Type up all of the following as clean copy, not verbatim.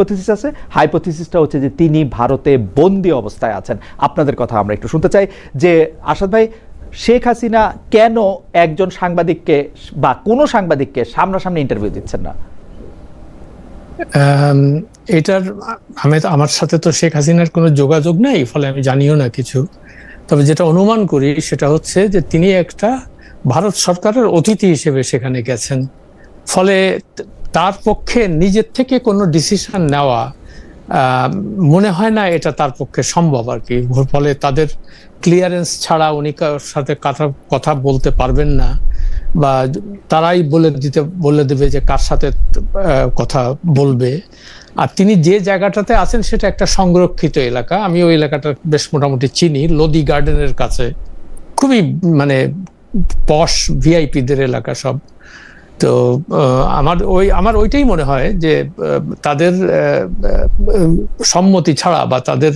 Hypothesis আছে, হাইপোথিসিসটা হচ্ছে যে তিনি ভারতে বন্দী অবস্থায় আছেন। আপনাদের কথা আমরা একটু শুনতে চাই যে আসাদ ভাই, শেখ হাসিনা কেন একজন সাংবাদিককে বা কোনো সাংবাদিককে সামনাসামনি ইন্টারভিউ দিচ্ছেন না? এটার আমার সাথে তো শেখ হাসিনার কোনো যোগাযোগ নাই, ফলে আমি জানিও না কিছু। তবে যেটা অনুমান করি সেটা হচ্ছে যে তিনি একটা ভারত সরকারের অতিথি হিসেবে সেখানে গেছেন, ফলে তার পক্ষে নিজের থেকে কোনো ডিসিশন নেওয়া মনে হয় না এটা তার পক্ষে সম্ভব আর কি। ফলে তাদের ক্লিয়ারেন্স ছাড়া উনি কারোর সাথে কথা বলতে পারবেন না, বা তারাই বলে দেবে যে কার সাথে কথা বলবে। আর তিনি যে জায়গাটাতে আছেন সেটা একটা সংরক্ষিত এলাকা, আমি ওই এলাকাটা বেশ মোটামুটি চিনি, লোদি গার্ডেনের কাছে, খুবই মানে পশ ভিআইপিদের এলাকা সব। তো আমার ওইটাই মনে হয় যে তাদের সম্মতি ছাড়া বা তাদের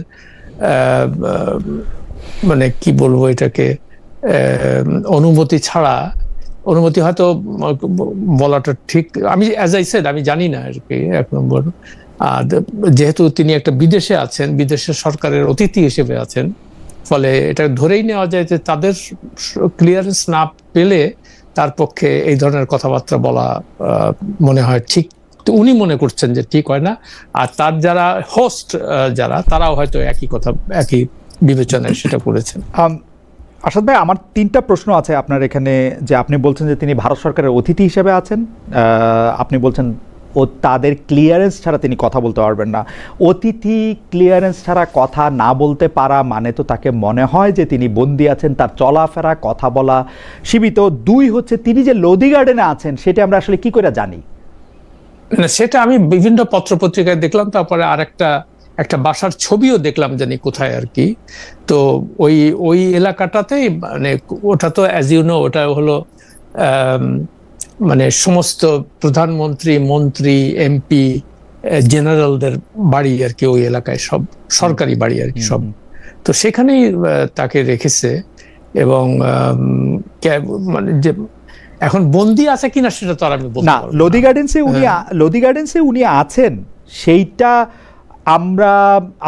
মানে কি বলবো এটাকে, অনুমতি ছাড়া, অনুমতি হয়তো বলাটা ঠিক, আমি অ্যাজ আই সেড আমি জানি না আর কি। এক নম্বর, যেহেতু তিনি একটা বিদেশে আছেন, বিদেশের সরকারের অতিথি হিসেবে আছেন, ফলে এটা ধরেই নেওয়া যায় যে তাদের ক্লিয়ারেন্স না পেলে তার পক্ষে এই ধরনের কথাবার্তা বলা মনে হয় ঠিক, উনি মনে করছেন যে ঠিক হয় না। আর তার যারা হোস্ট তারাও হয়তো একই কথা, একই বিবেচনায় সেটা করেছেন। আসাদ ভাই, আমার 3টা প্রশ্ন আছে আপনার এখানে। যে আপনি বলছেন যে তিনি ভারত সরকারের অতিথি হিসেবে আছেন, আপনি বলছেন ও তাদের ক্লিয়ারেন্স ছাড়া তিনি কথা বলতে পারবেন না। অতিথি ক্লিয়ারেন্স ছাড়া কথা না বলতে পারা মানে তো তাকে মনে হয় যে তিনি বন্দী আছেন, তার চলাফেরা কথা বলা সীমিত। 2 হচ্ছে তিনি যে লোদি গার্ডেনে আছেন সেটা আমরা আসলে কি করে জানি? সেটা আমি বিভিন্ন পত্রপত্রিকায় দেখলাম, তারপরে একটা বাসার ছবিও দেখলাম জানি কোথায় আর কি। তো ওই এলাকাটাতেই, মানে ওটা তো অ্যাজ ইউ নো ওটা হলো মানে সমস্ত প্রধানমন্ত্রী, মন্ত্রী, এমপি, জেনারেলদের বাড়ি আর কি, ওই এলাকায় সব সরকারি বাড়ি আর কি সব। তো সেখানেই তাকে রেখেছে। এবং মানে যে এখন বন্দি আছে কিনা সেটা তো আর আমি বলতে পারবো না। লোদি গার্ডেন্সে উনি আছেন সেইটা আমরা,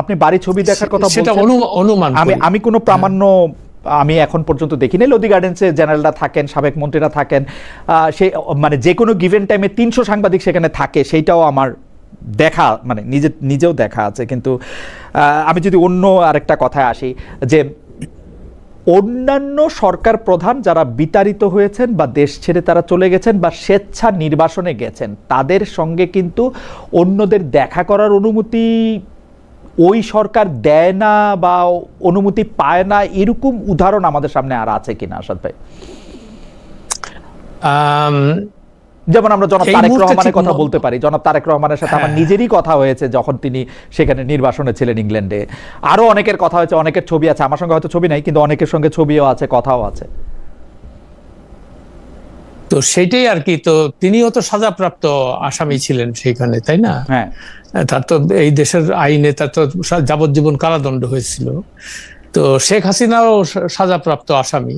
আপনি বাড়ি ছবি দেখার কথা বলছেন, অনুমান আমি কোনো প্রামাণ্য আমি এখন পর্যন্ত দেখিনি। লোদি গার্ডেন্সে জেনারেলরা থাকেন, সাবেক মন্ত্রীরা থাকেন, সেই মানে যে কোনো গিভেন টাইমে 300 সাংবাদিক সেখানে থাকে, সেইটাও আমার দেখা, মানে নিজেও দেখা আছে। কিন্তু আমি যদি অন্য আরেকটা কথায় আসি, যে অন্যান্য সরকার প্রধান যারা বিতাড়িত হয়েছেন বা দেশ ছেড়ে তারা চলে গেছেন বা স্বেচ্ছা নির্বাসনে গেছেন, তাদের সঙ্গে কিন্তু অন্যদের দেখা করার অনুমতি ওই সরকার দেয় না বা অনুমতি পায় না, এরকম উদাহরণ আমাদের সামনে আর আছে কিনা আসাদ ভাই? যেমন আমরা জনাব তারেক রহমানের কথা বলতে পারি। জনাব তারেক রহমানের সাথে আমার নিজেরই কথা হয়েছে যখন তিনি সেখানে নির্বাসনে ছিলেন ইংল্যান্ডে। আরো অনেকের কথা হয়েছে, অনেকের ছবি আছে, আমার সঙ্গে হয়তো ছবি নাই, কিন্তু অনেকের সঙ্গে ছবিও আছে, কথাও আছে। তো সেটাই আর কি। তো তিনিও তো সাজাপ্রাপ্ত আসামি ছিলেন সেখানে, তাই না? হ্যাঁ, তার তো এই দেশের আইনে তার তো যাবজ্জীবন কারাদণ্ড হয়েছিল। তো শেখ হাসিনাও সাজাপ্রাপ্ত আসামি,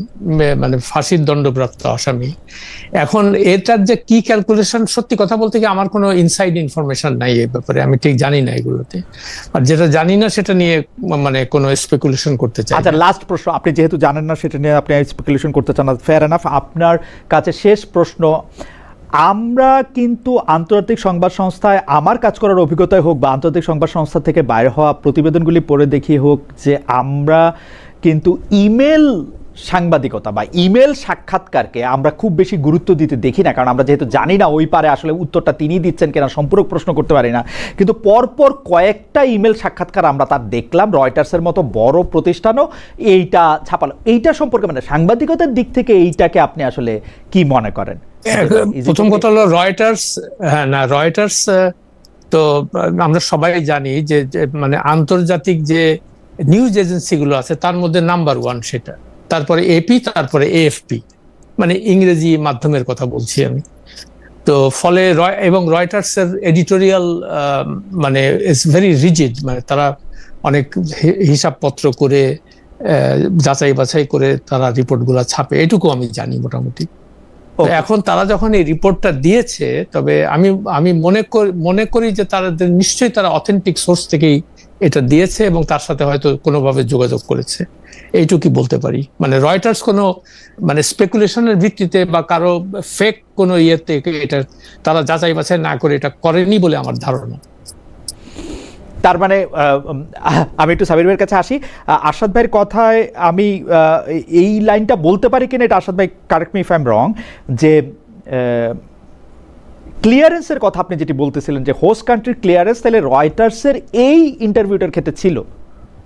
মানে ফাঁসির দণ্ডপ্রাপ্ত আসামি। এখন এটার যে কি ক্যালকুলেশন, সত্যি কথা বলতে কি আমার কোনো ইনসাইড ইনফরমেশন নাই এই ব্যাপারে, আমি ঠিক জানি না এগুলোতে। আর যেটা জানি না সেটা নিয়ে মানে কোনো স্পেকুলেশন করতে চাই। আচ্ছা, লাস্ট প্রশ্ন, আপনি যেহেতু জানেন না সেটা নিয়ে আপনি স্পেকুলেশন করতে চান না, ফেয়ার এনাফ। আপনার কাছে শেষ প্রশ্ন, আমরা কিন্তু আন্তর্জাতিক সংবাদ সংস্থায় আমার কাজ করার অভিজ্ঞতায় হোক বা আন্তর্জাতিক সংবাদ সংস্থা থেকে বাইরে হওয়া প্রতিবেদনগুলি পড়ে দেখিয়ে হোক, যে আমরা কিন্তু ইমেল সাংবাদিকতা বা ইমেল সাক্ষাৎকারকে আমরা খুব বেশি গুরুত্ব দিতে দেখি না, কারণ আমরা যেহেতু জানি না ওই পারে আসলে উত্তরটা তিনি দিচ্ছেন কিনা, সম্পূরক প্রশ্ন করতে পারি না। কিন্তু পরপর কয়েকটা ইমেল সাক্ষাৎকার আমরা তার দেখলাম, রয়টার্সের মতো বড় প্রতিষ্ঠানও এইটা ছাপালো। এইটা সম্পর্কে মানে সাংবাদিকতার দিক থেকে এইটাকে আপনি আসলে কি মনে করেন? প্রথম কথা হলো রয়টার্স, রয়টার্স তো আমরা সবাই জানি যে মানে আন্তর্জাতিক যে নিউজ এজেন্সিগুলো আছে তার মধ্যে নাম্বার 1 সেটা, তারপরে এপি, তারপরে এএফপি, মানে ইংরেজি মাধ্যমের কথা বলছি আমি। তো ফলে এবং রয়টার্সের এডিটোরিয়াল মানে ইজ ভেরি রিজিড, মানে তারা অনেক হিসাবপত্র করে যাচাই বাছাই করে তারা রিপোর্টগুলো ছাপে, এটুকু আমি জানি মোটামুটি। তো এখন তারা যখন এই রিপোর্টটা দিয়েছে, তবে আমি মনে করি যে তাদের নিশ্চয়ই তারা অথেন্টিক সোর্স থেকেই এটা দিয়েছে এবং তার সাথে হয়তো কোনোভাবে যোগাযোগ করেছে, এইটুকুই বলতে পারি। মানে রয়টার্স কোনো মানে স্পেকুলেশনের ভিত্তিতে বা কারো ফেক কোনো ইয়েতে এটা তারা যাচাই বাছাই না করে এটা করেনি বলে আমার ধারণা। তার মানে আমি একটু সাবির ভাইয়ের কাছে আসি। আরশাদ ভাইয়ের কথায় আমি এই লাইনটা বলতে পারি কিনা, এটা আরশাদ ভাই correct me if I am রং, যে ক্লিয়ারেন্সের কথা আপনি যেটি বলতেছিলেন যে হোস্ট কান্ট্রির ক্লিয়ারেন্স তাহলে রয়টার্সের এই ইন্টারভিউটার ক্ষেত্রে ছিল,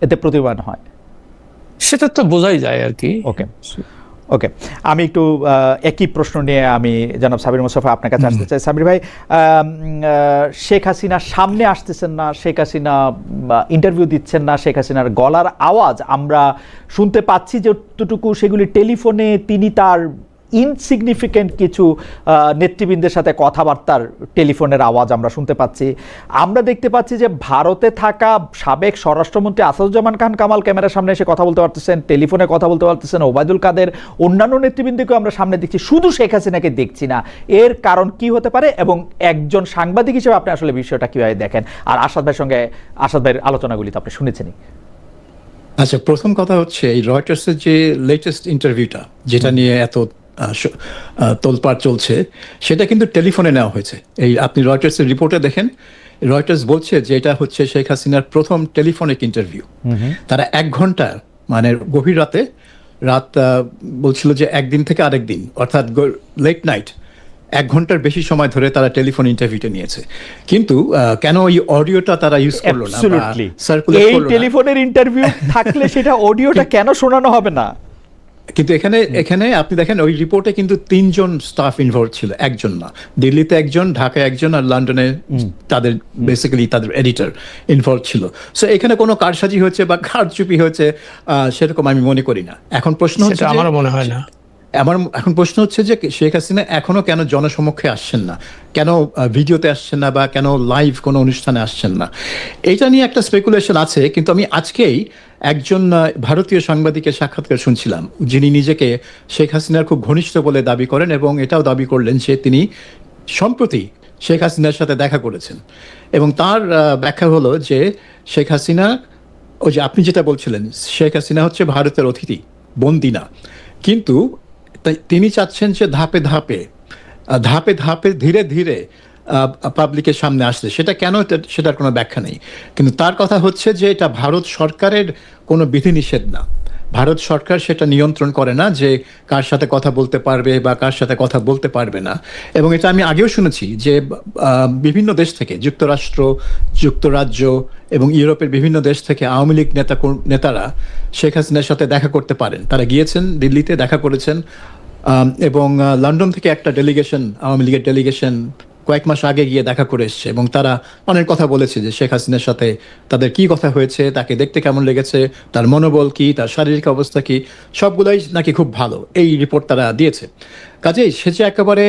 এতে প্রতিবাদ হয়, সেটা তো বোঝাই যায় আর কি। ওকে ওকে, আমি একটু একই প্রশ্ন নিয়ে আমি জনাব সাবির মোস্তফা আপনার কাছে আসতে চাই। সাবির ভাই, শেখ হাসিনা সামনে আসতেছেন না, শেখ হাসিনা ইন্টারভিউ দিচ্ছেন না, শেখ হাসিনার গলার আওয়াজ আমরা শুনতে পাচ্ছি যতটুকু, সেগুলি টেলিফোনে তিনি তার ইনসিগনিফিকেন্ট কিছু নেতৃবৃন্দের সাথে কথাবার্তার টেলিফোনের আওয়াজ আমরা শুনতে পাচ্ছি। আমরা দেখতে পাচ্ছি যে ভারতে থাকা সাবেক স্বরাষ্ট্রমন্ত্রী আসাদুজ্জামান খান কামাল ক্যামেরার সামনে এসে কথা বলতে পারতেছেন, টেলিফোনে কথা বলতে পারতেছেন, ওবায়দুল কাদের, অন্যান্য নেতৃবৃন্দকেও আমরা সামনে দেখছি, শুধু শেখ হাসিনাকে দেখছি না। এর কারণ কি হতে পারে এবং একজন সাংবাদিক হিসেবে আপনি আসলে বিষয়টা কিভাবে দেখেন? আর আরশাদ ভাইয়ের সঙ্গে আরশাদ ভাইয়ের আলোচনাগুলি তো আপনি শুনেছেনই। আচ্ছা, প্রথম কথা হচ্ছে এই রয়টার্সের যে লেটেস্ট ইন্টারভিউটা যেটা নিয়ে এত তোলপাড় চলছে, সেটা কিন্তু টেলিফোনে নেওয়া হয়েছে। এই আপনি রয়টার্সের রিপোর্টে দেখেন, রয়টার্স বলছে যে এটা হচ্ছে শেখ হাসিনার প্রথম টেলিফোনিক ইন্টারভিউ। তারা 1 ঘন্টা, মানে গভীর রাত বলছিল যে একদিন থেকে আরেক দিন, অর্থাৎ লেট নাইট 1 ঘন্টার বেশি সময় ধরে তারা টেলিফোন ইন্টারভিউটা নিয়েছে। কিন্তু কেন ওই অডিওটা তারা ইউজ করলো না, সার্কুলেট করলো না? এই টেলিফোনের ইন্টারভিউ থাকলে সেটা অডিওটা কেন শোনানো হবে না? কিন্তু এখানে আপনি দেখেন ওই রিপোর্টে কিন্তু 3 জন স্টাফ ইনভলভ ছিল, একজন না। দিল্লিতে একজন, ঢাকায় একজন, আর লন্ডনে তাদের বেসিক্যালি তাদের এডিটর ইনভলভ ছিল। সো এখানে কোনো কারসাজি হচ্ছে বা কারচুপি হচ্ছে সেরকম আমি মনে করি না। এখন প্রশ্ন হচ্ছে, আমারও মনে হয় না। এখন প্রশ্ন হচ্ছে যে শেখ হাসিনা এখনো কেন জনসমক্ষে আসছেন না, কেন ভিডিওতে আসছেন না, বা কেন লাইভ কোনো অনুষ্ঠানে আসছেন না, এটা নিয়ে একটা স্পেকুলেশন আছে। কিন্তু আমি আজকেই একজন ভারতীয় সাংবাদিকের সাক্ষাৎকার শুনছিলাম, যিনি নিজেকে শেখ হাসিনার খুব ঘনিষ্ঠ বলে দাবি করেন এবং এটাও দাবি করলেন যে তিনি সম্প্রতি শেখ হাসিনার সাথে দেখা করেছেন। এবং তার ব্যাখ্যা হলো যে শেখ হাসিনা, ওই যে আপনি যেটা বলছিলেন, শেখ হাসিনা হচ্ছে ভারতের অতিথি, বন্দী না। কিন্তু তিনি চাচ্ছেন যে ধাপে ধাপে ধীরে ধীরে পাবলিকের সামনে আসছে। সেটা কেন, সেটার কোনো ব্যাখ্যা নেই। কিন্তু তার কথা হচ্ছে যে এটা ভারত সরকারের কোনো বিধিনিষেধ না। ভারত সরকার সেটা নিয়ন্ত্রণ করে না যে কার সাথে কথা বলতে পারবে বা কার সাথে কথা বলতে পারবে না। এবং এটা আমি আগেও শুনেছি যে বিভিন্ন দেশ থেকে, যুক্তরাজ্য এবং ইউরোপের বিভিন্ন দেশ থেকে আওয়ামী লীগ নেতারা শেখ হাসিনার সাথে দেখা করতে পারেন। তারা গিয়েছেন, দিল্লিতে দেখা করেছেন, এবং লন্ডন থেকে একটা ডেলিগেশন, আওয়ামী লীগের ডেলিগেশন কয়েক মাস আগে গিয়ে দেখা করে এসছে এবং তারা অনেক কথা বলেছে যে শেখ হাসিনার সাথে তাদের কি কথা হয়েছে, তাকে দেখতে কেমন লেগেছে, তার মনোবল কি, তার শারীরিক অবস্থা কি, সবগুলোই নাকি খুব ভালো, এই রিপোর্ট তারা দিয়েছে। কাজেই সে যে একেবারে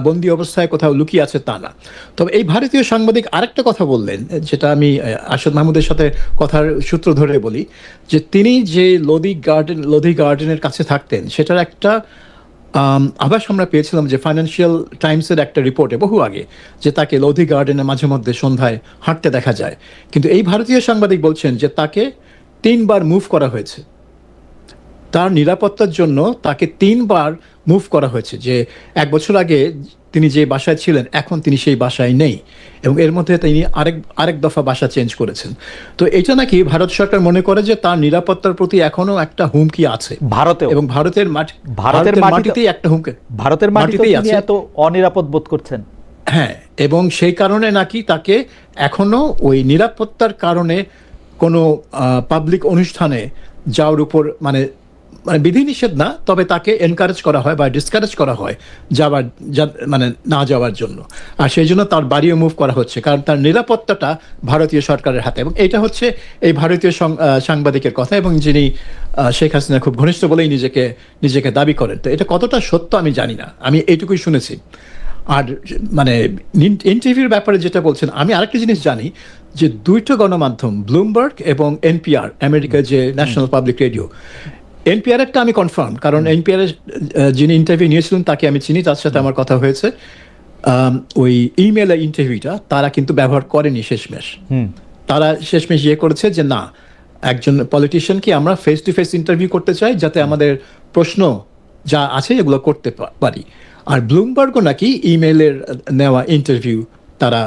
বন্দি অবস্থায় কোথাও লুকিয়ে আছে তা না। তবে এই ভারতীয় সাংবাদিক আরেকটা কথা বললেন, যেটা আমি আরশাদ মাহমুদের সাথে কথার সূত্র ধরে বলি, যে তিনি যে লোধি গার্ডেনের কাছে থাকতেন, সেটার একটা আভাস আমরা পেয়েছিলাম যে ফাইন্যান্সিয়াল টাইমসের একটা রিপোর্টে বহু আগে, যে তাকে লোধি গার্ডেনে মাঝে মধ্যে সন্ধ্যায় হাঁটতে দেখা যায়। কিন্তু এই ভারতীয় সাংবাদিক বলছেন যে তাকে 3 বার মুভ করা হয়েছে, তার নিরাপত্তার জন্য তাকে 3 বার মুভ করা হয়েছে। যে 1 বছর আগে তিনি যে বাসায় ছিলেন, এখন তিনি সেই বাসায় নেই, এবং এর মধ্যে তিনি আরেক দফা বাসা চেঞ্জ করেছেন। তো এটা নাকি ভারত সরকার মনে করে যে তার নিরাপত্তার প্রতি এখনো একটা হুমকি আছে ভারতে, এবং ভারতের মাটিতেই একটা হুমকি, ভারতের মাটিতেই আছে, এত অনিরাপদ বোধ করছেন। হ্যাঁ, এবং সেই কারণে নাকি তাকে এখনো ওই নিরাপত্তার কারণে কোনো পাবলিক অনুষ্ঠানে যাওয়ার উপর মানে বিধিনিষেধ না, তবে তাকে এনকারেজ করা হয় বা ডিসকারেজ করা হয় মানে না যাওয়ার জন্য। আর সেই জন্য তার বাড়িও মুভ করা হচ্ছে, কারণ তার নিরাপত্তাটা ভারতীয় সরকারের হাতে। এবং এটা হচ্ছে এই ভারতীয় সাংবাদিকের কথা, এবং যিনি শেখ হাসিনা খুব ঘনিষ্ঠ বলেই নিজেকে দাবি করেন। তো এটা কতটা সত্য আমি জানি না, আমি এইটুকুই শুনেছি। আর মানে ইন্টারভিউর ব্যাপারে যেটা বলছেন, আমি আরেকটা জিনিস জানি যে 2টো গণমাধ্যম, ব্লুমবার্গ এবং NPR, আমেরিকার যে ন্যাশনাল পাবলিক রেডিও, এনপিআর একটা আমি কনফার্ম, কারণ এনপিআর এর যিনি ইন্টারভিউ নিয়েছিলেন তাকে আমি চিনি, তার সাথে আমার কথা হয়েছে। ওই ইমেলের ইন্টারভিউটা তারা কিন্তু ব্যবহার করেনি শেষমেশ। তারা শেষমেশ করেছে যে না, একজন পলিটিশিয়ানকে আমরা ফেস টু ফেস ইন্টারভিউ করতে চাই, যাতে আমাদের প্রশ্ন যা আছে এগুলো করতে পারি। আর ব্লুমবার্গও নাকি ইমেলের নেওয়া ইন্টারভিউ তারা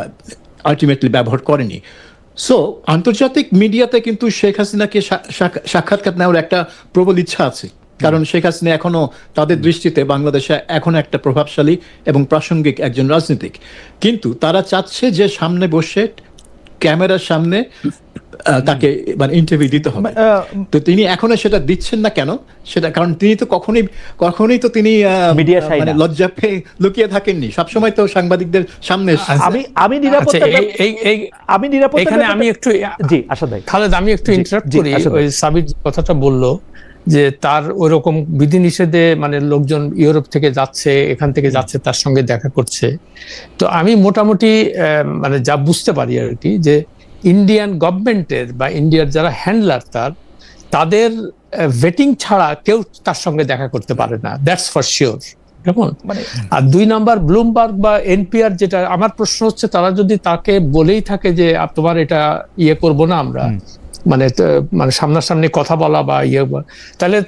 আলটিমেটলি ব্যবহার করেনি। সো আন্তর্জাতিক মিডিয়াতে কিন্তু শেখ হাসিনাকে সাক্ষাৎকার নেওয়ার একটা প্রবল ইচ্ছা আছে, কারণ শেখ হাসিনা এখনো তাদের দৃষ্টিতে বাংলাদেশে এখনো একটা প্রভাবশালী এবং প্রাসঙ্গিক একজন রাজনীতিক। কিন্তু তারা চাচ্ছে যে সামনে বসে ক্যামেরার সামনে তাকে মানে ইন্টারভিউ দিতে হবে। তো তিনি এখনো সেটা দিচ্ছেন না কেন? সেটা কারণ তিনি তো কখনোই তো তিনি মানে লজ্জা পেয়ে লুকিয়ে থাকেননি, সবসময় তো সাংবাদিকদের সামনে। আমি নিরাপত্তা এখানে আমি একটু জি আসাদ ভাই, খালেদ আমি একটু ইন্টারাপ্ট করি। ওই সাবির কথাটা বললো যে তার ওইরকম বিধিনিষেধে মানে লোকজন ইউরোপ থেকে যাচ্ছে, এখান থেকে যাচ্ছে, তার সঙ্গে দেখা করছে। তো আমি মোটামুটি মানে যা বুঝতে পারি আর কি, যে ইন্ডিয়ান গভর্নমেন্টের বা ইন্ডিয়ার যারা হ্যান্ডলার তাদের ভেটিং ছাড়া কেউ তার সঙ্গে দেখা করতে পারে না, দ্যাটস ফর শিওর। কেমন আর 2 নাম্বার ব্লুমবার্গ বা এনপিআর, যেটা আমার প্রশ্ন হচ্ছে, তারা যদি তাকে বলেই থাকে যে তোমার এটা করবো না আমরা, মানে সামনাসামনি কথা বলা বা তাহলে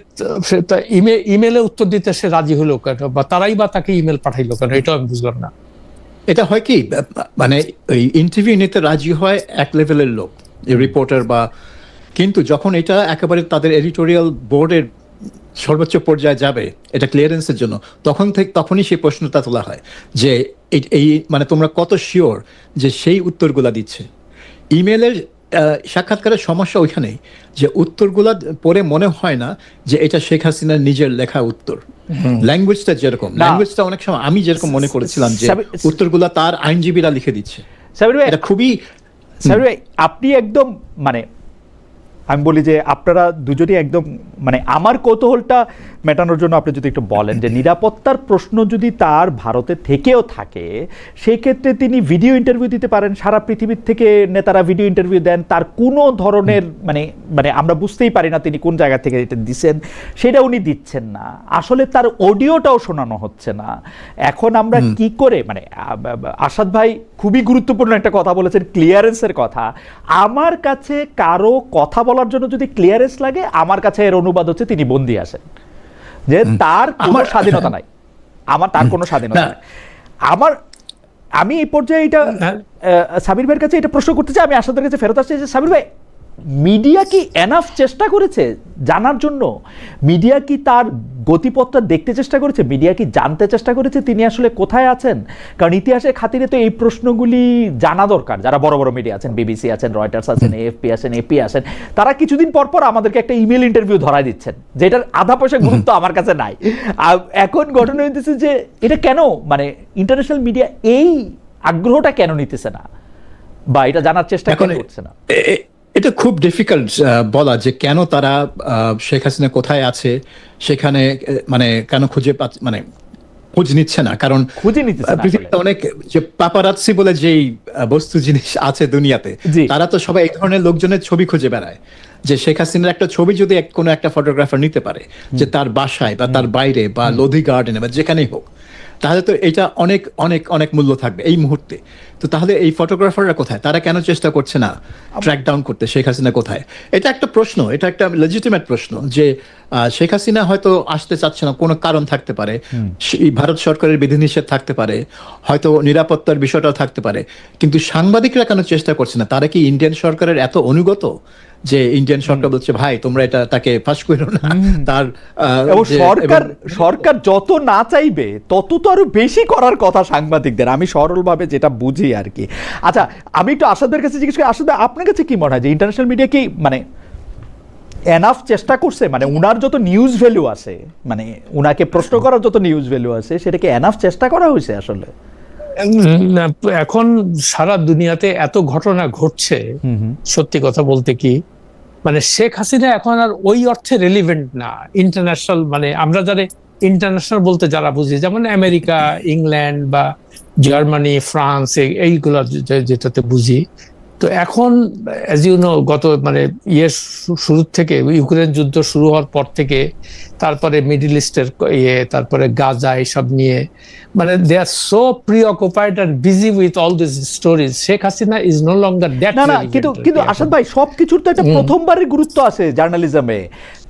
ইমেলে উত্তর দিতে সে রাজি হলো কেন, বা তারাই বা তাকে ইমেল পাঠাইলো কেন, এটাও আমি বুঝলাম না। এটা হয় কি, মানে ওই ইন্টারভিউ নিতে রাজি হয় এক লেভেলের লোক, রিপোর্টার বা, কিন্তু যখন এটা একেবারে তাদের এডিটোরিয়াল বোর্ডের সর্বোচ্চ পর্যায়ে যাবে এটা ক্লিয়ারেন্সের জন্য, তখনই সেই প্রশ্নটা তোলা হয় যে এই মানে তোমরা কত শিওর যে সেই উত্তরগুলা দিচ্ছে। ইমেলের সাক্ষাৎকারের সমস্যা ওইখানেই যে উত্তরগুলা পড়ে মনে হয় না যে এটা শেখ হাসিনার নিজের লেখা উত্তর। ল্যাঙ্গুয়েজটা যেরকম, ল্যাঙ্গুয়েজটা অনেক সময় আমি যেরকম মনে করেছিলাম যে উত্তরগুলা তার আইনজীবীরা লিখে দিচ্ছে। এটা খুবই আপনি একদম মানে আমি বলি যে আপনারা দুজনই একদম মানে আমার কৌতূহলটা মেটানোর জন্য আপনি যদি একটু বলেন যে নিরাপত্তার প্রশ্ন যদি তার ভারতে থেকেও থাকে, সেই ক্ষেত্রে তিনি ভিডিও ইন্টারভিউ দিতে পারেন, সারা পৃথিবীর থেকে নেতারা ভিডিও ইন্টারভিউ দেন, তার কোনো ধরনের মানে মানে আমরা বুঝতেই পারি না তিনি কোন জায়গা থেকে এটা দিচ্ছেন, সেটা উনি দিচ্ছেন না, আসলে তার অডিওটাও শোনানো হচ্ছে না। এখন আমরা কি করে মানে আসাদ ভাই খুবই গুরুত্বপূর্ণ একটা কথা বলেছেন, ক্লিয়ারেন্সের কথা। আমার কাছে কারো কথা বলার জন্য যদি ক্লিয়ারেন্স লাগে, আমার কাছে এর অনুবাদ হচ্ছে তিনি বন্দী আছেন, যে তার কোনো স্বাধীনতা নাই, তার কোনো স্বাধীনতা নাই। আমি এই পর্যায়ে এটা সাবির ভাইয়ের কাছে এটা প্রশ্ন করতে চাই, আমি আসাদের কাছে ফেরত আসছি যে সাবির ভাই, মিডিয়া কি এনাফ চেষ্টা করেছে জানার জন্য? মিডিয়া কি তার গতিপথটা দেখতে চেষ্টা করেছে? মিডিয়া কি জানতে চেষ্টা করেছে তিনি আসলে কোথায় আছেন? কারণ ইতিহাসের খাতিরে তো এই প্রশ্নগুলি জানা দরকার। যারা বড় বড় মিডিয়া আছেন, বিবিসি আছেন, রয়টার্স আছেন, এএফপি আছেন, এপি আছেন, তারা কিছুদিন পর পর আমাদেরকে একটা ইমেল ইন্টারভিউ ধরায় দিচ্ছেন, যেটার আধা পয়সা গুরুত্ব আমার কাছে নাই। এখন ঘটনা হইতেছে যে এটা কেন মানে ইন্টারন্যাশনাল মিডিয়া এই আগ্রহটা কেন নিতেছে না, বা এটা জানার চেষ্টা কেন করছে না? এটা খুব ডিফিকাল্ট বলা যে কেন তারা শেখ হাসিনা কোথায় আছে সেখানে মানে কেন মানে খোঁজ নিচ্ছে না। কারণ পৃথিবীতে অনেক যে পাপারাত্সি বলে যেই বস্তু জিনিস আছে দুনিয়াতে, তারা তো সবাই এই ধরনের লোকজনের ছবি খুঁজে বেড়ায়। যে শেখ হাসিনার একটা ছবি যদি কোনো একটা ফটোগ্রাফার নিতে পারে, যে তার বাসায় বা তার বাইরে বা লোধি গার্ডেনে বা যেখানেই হোক, তাহলে তো এটা অনেক অনেক অনেক মূল্য থাকবে এই মুহূর্তে। তো তাহলে এই ফটোগ্রাফাররা কোথায়? তারা কেন চেষ্টা করছে না ট্র্যাক ডাউন করতে শেখ হাসিনা কোথায়? এটা একটা প্রশ্ন, এটা একটা লেজিটিমেট প্রশ্ন যে শেখ হাসিনা হয়তো আসতে চাচ্ছে না, কোনো কারণ থাকতে পারে, ভারত সরকারের বিধিনিষেধ থাকতে পারে, হয়তো নিরাপত্তার বিষয়টাও থাকতে পারে, কিন্তু সাংবাদিকরা কেন চেষ্টা করছে না? তারা কি ইন্ডিয়ান সরকারের এত অনুগত যে ইন্ডিয়ান সরকার বলছে ভাই তোমরা এটা তাকে ফাঁস করো না? তার সরকার যত না চাইবে তত তো আরো বেশি করার কথা সাংবাদিকদের, আমি সরলভাবে যেটা বুঝি আর কি। আচ্ছা, আমি একটু আসাদের কাছে জিজ্ঞেস করি, আসাদ আপনার কাছে কি মনে হয় যে ইন্টারন্যাশনাল মিডিয়া কি মানে এনাফ চেষ্টা করছে, মানে উনার যত নিউজ ভ্যালু আছে, মানে উনাকে প্রশ্ন করার যত নিউজ ভ্যালু আছে, সেটাকে এনাফ চেষ্টা করা হয়েছে আসলে? এখন সারা দুনিয়াতে এত ঘটনা ঘটছে, সত্যি কথা বলতে কি মানে শেখ হাসিনা এখন আর ওই অর্থে রেলিভেন্ট না ইন্টারন্যাশনাল, মানে আমরা যারা ইন্টারন্যাশনাল বলতে যারা বুঝি, যেমন আমেরিকা, ইংল্যান্ড বা জার্মানি, ফ্রান্স, এইগুলা যেটাতে বুঝি, তো এখন অ্যাজ ইউ নো গত মানে শুরু থেকে ইউক্রেন যুদ্ধ শুরু হওয়ার পর থেকে তারপরে মিডল ইস্টের তারপরে গাজা এসব নিয়ে মানে they are so preoccupied and busy with all this stories. Sheikh Hasina is no longer that. না কিন্তু আসাদ ভাই সবকিছুর তো একটা প্রথমবারের গুরুত্ব আছে জার্নালিজমে।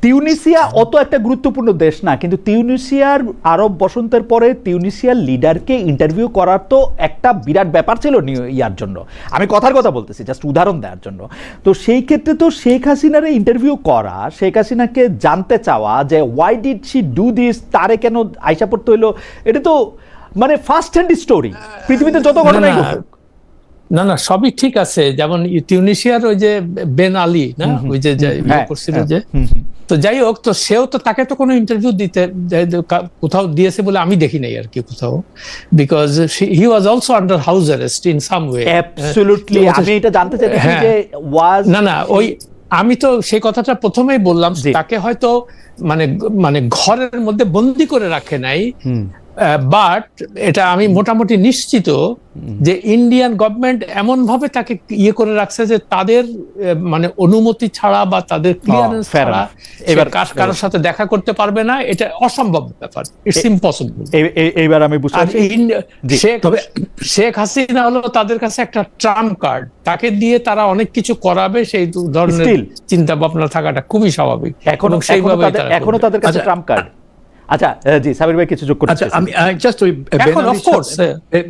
টিউনিসিয়া অত একটা গুরুত্বপূর্ণ দেশ না, কিন্তু টিউনিসিয়ার আরব বসন্তের পরে টিউনিসিয়ার লিডারকে ইন্টারভিউ করার তো একটা বিরাট ব্যাপার ছিল ইয়ার জন্য। আমি কথার কথা বলতেছি, জাস্ট উদাহরণ দেওয়ার জন্য। তো সেই ক্ষেত্রে তো শেখ হাসিনার ইন্টারভিউ করা, শেখ হাসিনাকে জানতে চাওয়া যে why did she do this, তারে কেন আইসা পড়তে হইলো, এটা তো মানে ফার্স্ট হ্যান্ড স্টোরি পৃথিবীতে যত ঘটনাই ঘটুক। না সবই ঠিক আছে, যেমন টিউনিসিয়ার ওই যে বেন আলী না, ওই যে করছিল যে, তো যাই হোক, তো সেও তো তাকে তো কোনো ইন্টারভিউ দিতে কোথাও দিয়েছে বলে আমি দেখি নাই আর কি কোথাও, because he was also under house arrest in some way. Absolutely, আমি এটা জানতে চাইছি যে ওয়াজ না ওই আমি তো সেই কথাটা প্রথমেই বললাম, তাকে হয়তো মানে ঘরের মধ্যে বন্দি করে রাখে নাই, বাট এটা আমি মোটামুটি নিশ্চিত যে ইন্ডিয়ান গভর্নমেন্ট এমন ভাবে তাকে ইয়ে করে রাখছে যে তাদের মানে অনুমতি ছাড়া বা তাদের ক্লিয়ারেন্স ছাড়া এবার কারোর সাথে দেখা করতে পারবে না, এটা অসম্ভব ব্যাপার, ইটস ইম্পসিবল। এইবার আমি বুঝতে পারছি শেখ হাসিনা হলো তাদের কাছে একটা ট্রাম্প কার্ড, তাকে দিয়ে তারা অনেক কিছু করাবে, সেই ধরনের চিন্তা ভাবনা থাকাটা খুবই স্বাভাবিক। এখনো তাদের কাছে ট্রাম্প কার্ড। আচ্ছা জি, সাবির ভাই কিছু যোগ করতে। আচ্ছা, আমি জাস্ট ওই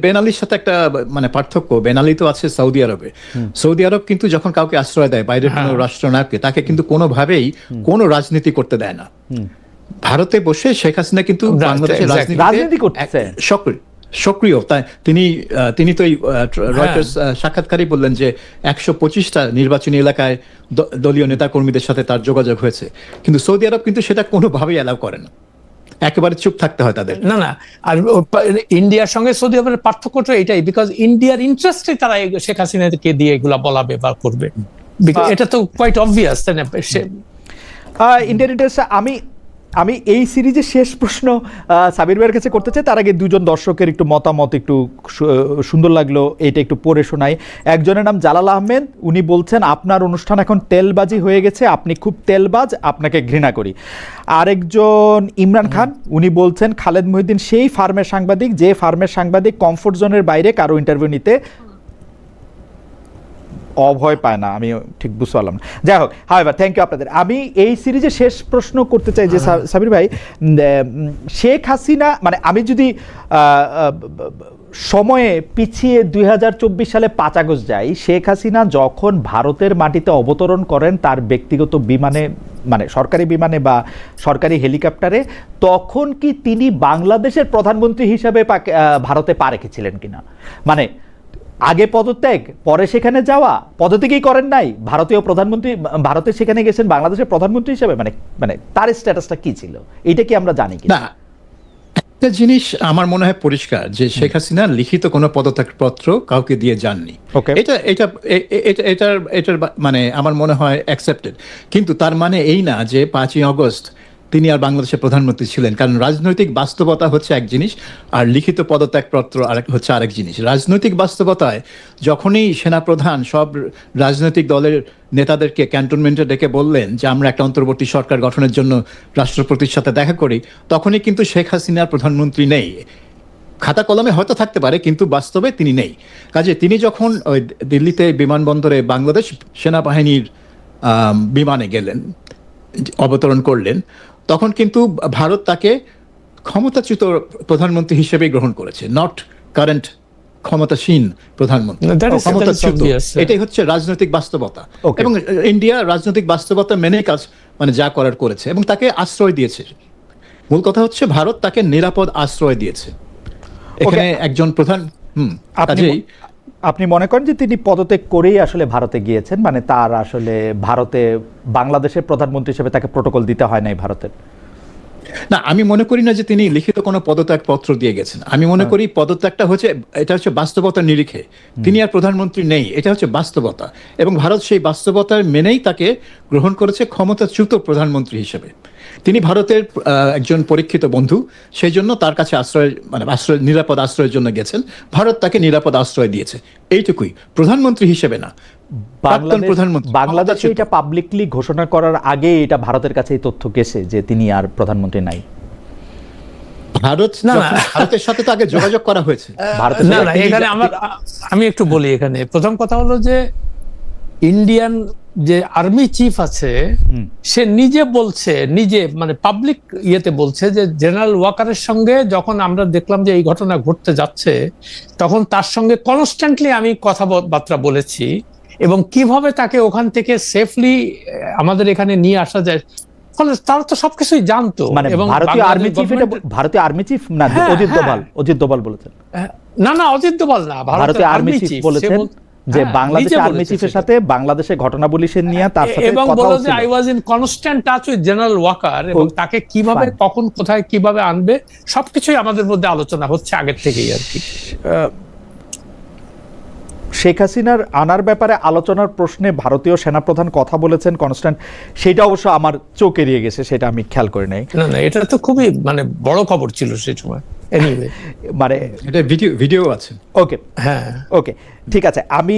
বেন আলীর সাথে একটা মানে পার্থক্য, বেন আলী তো আছে সৌদি আরবে। সৌদি আরব কিন্তু যখন কাউকে আশ্রয় দেয় বাইরের কোনো রাষ্ট্রনায়ককে, তাকে কিন্তু কোনোভাবেই কোনো রাজনীতি করতে দেয় না। ভারতে বসে শেখ হাসিনা কিন্তু বাংলাদেশের রাজনীতি করতেছে সক্রিয়। তাই তিনি তো রয়টার্স সাক্ষাৎকারই বললেন যে 125টা নির্বাচনী এলাকায় দলীয় নেতাকর্মীদের সাথে তার যোগাযোগ হয়েছে, কিন্তু সৌদি আরব কিন্তু সেটা কোনোভাবেই অ্যালাউ করে না, একেবারে চুপ থাকতে হয় তাদের। না আর ইন্ডিয়ার সঙ্গে সৌদি আরবের পার্থক্যটা এটাই, বিকজ ইন্ডিয়ার ইন্টারেস্টে তারা শেখ হাসিনাকে দিয়ে এগুলা বলাবে বা করবে, এটা তো কোয়াইট অবভিয়াস, তাই না? Indian interest. আমি এই সিরিজের শেষ প্রশ্ন সাবির ভাইয়ের কাছে করতে চাই, তার আগে দুজন দর্শকের একটু মতামত একটু সুন্দর লাগলো, এটা একটু পড়ে শোনাই। একজনের নাম জালাল আহমেদ, উনি বলছেন আপনার অনুষ্ঠান এখন তেলবাজি হয়ে গেছে, আপনি খুব তেলবাজ, আপনাকে ঘৃণা করি। আরেকজন ইমরান খান, উনি বলছেন খালেদ মহিউদ্দিন সেই ফার্মের সাংবাদিক, যে ফার্মের সাংবাদিক কমফোর্ট জোনের বাইরে কারো ইন্টারভিউ নিতে অভয় পায় না। আমি ঠিক বুঝতে পারলাম না, যাই হোক। হাওয়েভার থ্যাংক ইউ আপনাদের। আমি এই সিরিজে শেষ প্রশ্ন করতে চাই যে সাবির ভাই, শেখ হাসিনা মানে আমি যদি সময়ে পিছিয়ে 2024 সালে 5 আগস্ট যাই, শেখ হাসিনা যখন ভারতের মাটিতে অবতরণ করেন তার ব্যক্তিগত বিমানে, মানে সরকারি বিমানে বা সরকারি হেলিকপ্টারে, তখন কি তিনি বাংলাদেশের প্রধানমন্ত্রী হিসাবে ভারতে পা রেখেছিলেন কিনা? মানে আগে পদত্যাগ, পরে সেখানে যাওয়া, পদত্যাগই করেন নাই, ভারতীয় প্রধানমন্ত্রী, ভারতে সেখানে গেছেন বাংলাদেশের প্রধানমন্ত্রী হিসেবে, মানে তার স্ট্যাটাসটা কি ছিল, এটা কি আমরা জানি কি না? একটা জিনিস আমার মনে হয় পরিষ্কার যে শেখ হাসিনা লিখিত কোনো পদত্যাগপত্র কাউকে দিয়ে যাননি, এটার মানে আমার মনে হয় অ্যাকসেপ্টেড। কিন্তু তার মানে এই না যে 5ই আগস্ট তিনি আর বাংলাদেশের প্রধানমন্ত্রী ছিলেন, কারণ রাজনৈতিক বাস্তবতা হচ্ছে এক জিনিস আর লিখিত পদত্যাগপত্র হচ্ছে আরেক জিনিস। রাজনৈতিক বাস্তবতায় যখনই সেনাপ্রধান সব রাজনৈতিক দলের নেতাদেরকে ক্যান্টনমেন্টে ডেকে বললেন যে আমরা একটা অন্তর্বর্তী সরকার গঠনের জন্য রাষ্ট্রপতির সাথে দেখা করি, তখনই কিন্তু শেখ হাসিনার প্রধানমন্ত্রী নেই। খাতা কলমে হয়তো থাকতে পারে, কিন্তু বাস্তবে তিনি নেই। কাজে তিনি যখন ওই দিল্লিতে বিমানবন্দরে বাংলাদেশ সেনাবাহিনীর বিমানে গেলেন, অবতরণ করলেন, তখন কিন্তু ভারত তাকে ক্ষমতাচ্যুত প্রধানমন্ত্রী হিসেবে গ্রহণ করেছে, নট কারেন্ট ক্ষমতাসীন প্রধানমন্ত্রী, ক্ষমতাচ্যুত। এটাই হচ্ছে রাজনৈতিক বাস্তবতা, এবং ইন্ডিয়া রাজনৈতিক বাস্তবতা মেনে কাজ মানে যা করার করেছে এবং তাকে আশ্রয় দিয়েছে। মূল কথা হচ্ছে ভারত তাকে নিরাপদ আশ্রয় দিয়েছে। এখানে একজন প্রধান আপনি মনে করেন যে তিনি পদত্যাগ করেই আসলে ভারতে গিয়েছেন, মানে তার আসলে ভারতে বাংলাদেশের প্রধানমন্ত্রী হিসেবে তাকে প্রটোকল দিতে হয় নাই ভারতের? না, আমি মনে করি না যে তিনি লিখিত কোনো পদত্যাগ পত্র দিয়ে গেছেন। আমি মনে করি পদত্যাগটা হচ্ছে, এটা হচ্ছে বাস্তবতার নিরিখে, তিনি আর প্রধানমন্ত্রী নেই, এটা হচ্ছে বাস্তবতা, এবং ভারত সেই বাস্তবতার মেনেই তাকে গ্রহণ করেছে ক্ষমতাচ্যুত প্রধানমন্ত্রী হিসেবে। তিনি ভারতের একজন পরীক্ষিত বন্ধু, সেই জন্য তার কাছে নিরাপদ আশ্রয়ের জন্য গেছেন, ভারত তাকে নিরাপদ আশ্রয় দিয়েছে, এইটুকুই। প্রধানমন্ত্রী হিসেবে না, প্রধানমন্ত্রী বাংলাদেশে এটা পাবলিকলি ঘোষণা করার আগে এটা ভারতের কাছে এই তথ্য গেছে যে তিনি আর প্রধানমন্ত্রী নাই। ভারতের সাথে তো আগে যোগাযোগ করা হয়েছে। এখানে আমি একটু বলি, এখানে প্রথম কথা হলো যে ইন্ডিয়ান যে আর্মি চিফ আছে সে নিজে বলছে, নিজে মানে পাবলিক ইয়েতে বলছে যে জেনারেল ওয়াকারের সঙ্গে যখন আমরা দেখলাম যে এই ঘটনা ঘটতে যাচ্ছে তখন তার সঙ্গে কনস্ট্যান্টলি আমি কথাবার্তা বলেছি এবং কিভাবে তাকে ওখান থেকে সেফলি আমাদের এখানে নিয়ে আসা যায়, ফলে তারা তো সবকিছুই জানতো। মানে ভারতীয় আর্মি চিফ না, অজিত দোভাল বলেছেন। না অজিত দোভাল না, ভারতীয় আর্মি চিফ বলেছেন যে বাংলাদেশের আর্মি চিফের সাথে বাংলাদেশের ঘটনাবলী সে নিয়ে তার সাথে এবং কথা বলে যে হচ্ছিল। I was in constant touch with general Walker, এবং তাকে কিভাবে কখন কোথায় কিভাবে আনবে সবকিছুই আমাদের মধ্যে আলোচনা হচ্ছে আগের থেকেই আর কি। শেখ হাসিনার আনার ব্যাপারে আলোচনার প্রশ্নে ভারতীয় সেনাপ্রধান কথা বলেছেন কনস্ট্যান্ট, সেটা অবশ্য আমার চোখ এড়িয়ে গেছে, সেটা আমি খেয়াল করে নাই। না এটা তো খুবই মানে বড় খবর ছিল সেই সময়। এনিওয়ে মানে এটা ভিডিও আছে। ওকে, হ্যাঁ ওকে, ঠিক আছে। আমি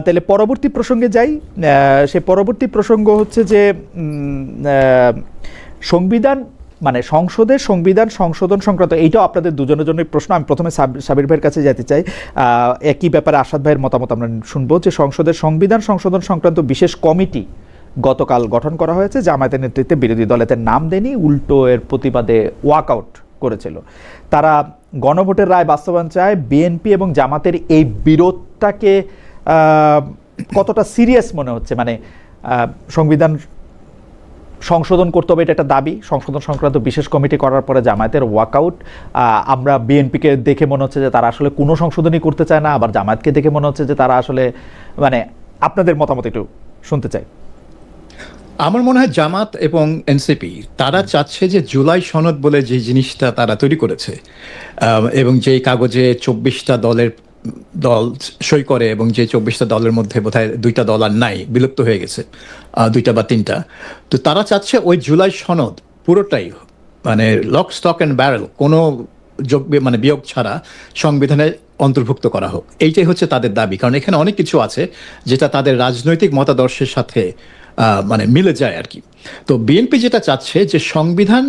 তাহলে পরবর্তী প্রসঙ্গে যাই। সে পরবর্তী প্রসঙ্গ হচ্ছে যে সংবিধান মানে সংসদের সংবিধান সংশোধন সংক্রান্ত, এইটাও আপনাদের দুজনের জন্যই প্রশ্ন। আমি প্রথমে সাবির ভাইয়ের কাছে যেতে চাই। একই ব্যাপারে আসাদ ভাইয়ের মতামত আমরা শুনবো যে সংসদের সংবিধান সংশোধন সংক্রান্ত বিশেষ কমিটি গতকাল গঠন করা হয়েছে, জামায়াতের নেতৃত্বে বিরোধী দলের নাম দেনি, উল্টো এর প্রতিবাদে ওয়াকআউট করেছিল। তারা গণভোটের রায় বাস্তবায়ন চায়। বিএনপি এবং জামাতের এই বিরোধটাকে কতটা সিরিয়াস মনে হচ্ছে? মানে সংবিধান সংশোধন করতে হবে, এটা একটা দাবি। সংশোধন সংক্রান্ত বিশেষ কমিটি করার পরে জামায়াতের ওয়াকআউট। আমরা বিএনপিকে দেখে মনে হচ্ছে যে তারা আসলে কোনো সংশোধনই করতে চায় না, আবার জামায়াতকে দেখে মনে হচ্ছে যে তারা আসলে, মানে আপনাদের মতামত একটু শুনতে চাই। আমার মনে হয় জামাত এবং এনসিপি তারা চাচ্ছে যে জুলাই সনদ বলে যে জিনিসটা তারা তৈরি করেছে এবং যেই কাগজে 24টা দল সই করে, এবং যে 24টা দলের মধ্যে বোধহয় 2টা দল আর নাই, বিলুপ্ত হয়ে গেছে 2টা বা 3টা। তো তারা চাচ্ছে ওই জুলাই সনদ পুরোটাই মানে লক স্টক অ্যান্ড ব্যারেল, কোনো মানে বিয়োগ ছাড়া সংবিধানে অন্তর্ভুক্ত করা হোক। এইটাই হচ্ছে তাদের দাবি, কারণ এখানে অনেক কিছু আছে যেটা তাদের রাজনৈতিক মতাদর্শের সাথে মানে মিলে যায় আর কি। তো বিএনপি যেটা চাচ্ছে যে সংবিধান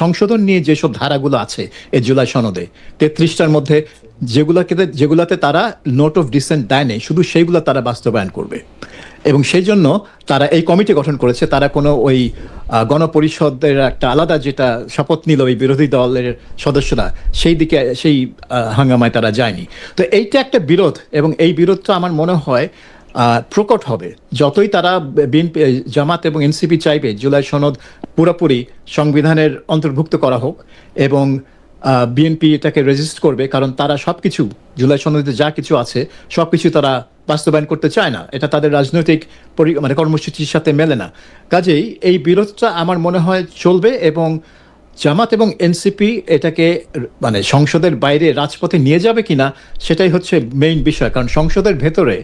সংশোধন নিয়ে যেসব ধারাগুলো আছে এই জুলাই সনদে 33টার মধ্যে যেগুলাতে তারা নোট অফ ডিসেন্ট দেয়নি, শুধু সেইগুলো তারা বাস্তবায়ন করবে। এবং সেই জন্য তারা এই কমিটি গঠন করেছে। তারা কোনো ওই গণপরিষদের একটা আলাদা যেটা শপথ নিল ওই বিরোধী দলের সদস্যরা, সেই হাঙ্গামায় তারা যায়নি। তো এইটা একটা বিরোধ, এবং এই বিরোধটা আমার মনে হয় প্রকট হবে যতই তারা বিএনপি, জামাত এবং এনসিপি চাইবে জুলাই সনদ পুরোপুরি সংবিধানের অন্তর্ভুক্ত করা হোক, এবং বিএনপি এটাকে রেজিস্ট করবে, কারণ তারা সবকিছু জুলাই সনদে যা কিছু আছে সবকিছু তারা বাস্তবায়ন করতে চায় না। এটা তাদের রাজনৈতিক মানে কর্মসূচির সাথে মেলে না। কাজেই এই বিরোধটা আমার মনে হয় চলবে, এবং জামাত এবং এনসিপি এটাকে মানে সংসদের বাইরে রাজপথে নিয়ে যাবে কিনা সেটাই হচ্ছে মেইন বিষয়। কারণ সংসদের ভেতরে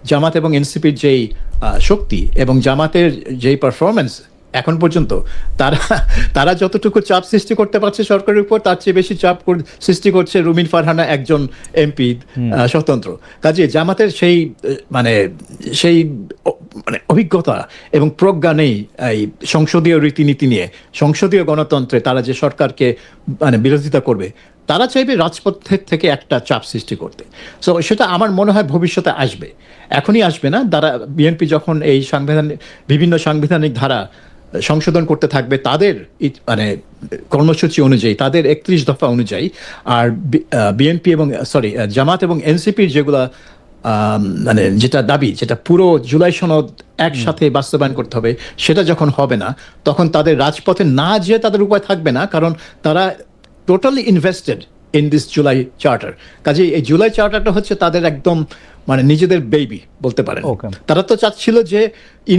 জামাত এবং এনসিপির যেই শক্তি এবং জামাতের যেই পারফরমেন্স এখন পর্যন্ত, তারা যতটুকু চাপ সৃষ্টি করতে পারছে সরকারের উপর, তার চেয়ে বেশি চাপ সৃষ্টি করছে রুমিন ফারহানা, একজন এমপি স্বতন্ত্র। কাজে জামাতের সেই মানে অভিজ্ঞতা এবং প্রজ্ঞা নেই এই সংসদীয় রীতিনীতি নিয়ে, সংসদীয় গণতন্ত্রে তারা যে সরকারকে মানে বিরোধিতা করবে, তারা চাইবে রাজপথের থেকে একটা চাপ সৃষ্টি করতে। সো সেটা আমার মনে হয় ভবিষ্যতে আসবে, এখনই আসবে না। বিএনপি যখন এই বিভিন্ন সাংবিধানিক ধারা সংশোধন করতে থাকবে তাদের মানে কর্মসূচি অনুযায়ী, তাদের 31 দফা অনুযায়ী, আর বিএনপি এবং জামাত এবং এনসিপির যেগুলা মানে যেটা দাবি, যেটা পুরো জুলাই সনদ একসাথে বাস্তবায়ন করতে হবে, সেটা যখন হবে না, তখন তাদের রাজপথে না যেয়ে তাদের উপায় থাকবে না, কারণ তারা totally invested in this July charter. কাজে এই জুলাই চার্টারটা হচ্ছে তাদের একদম মানে নিজেদের বেবি বলতে পারেন। তারা তো চাচ্ছিল যে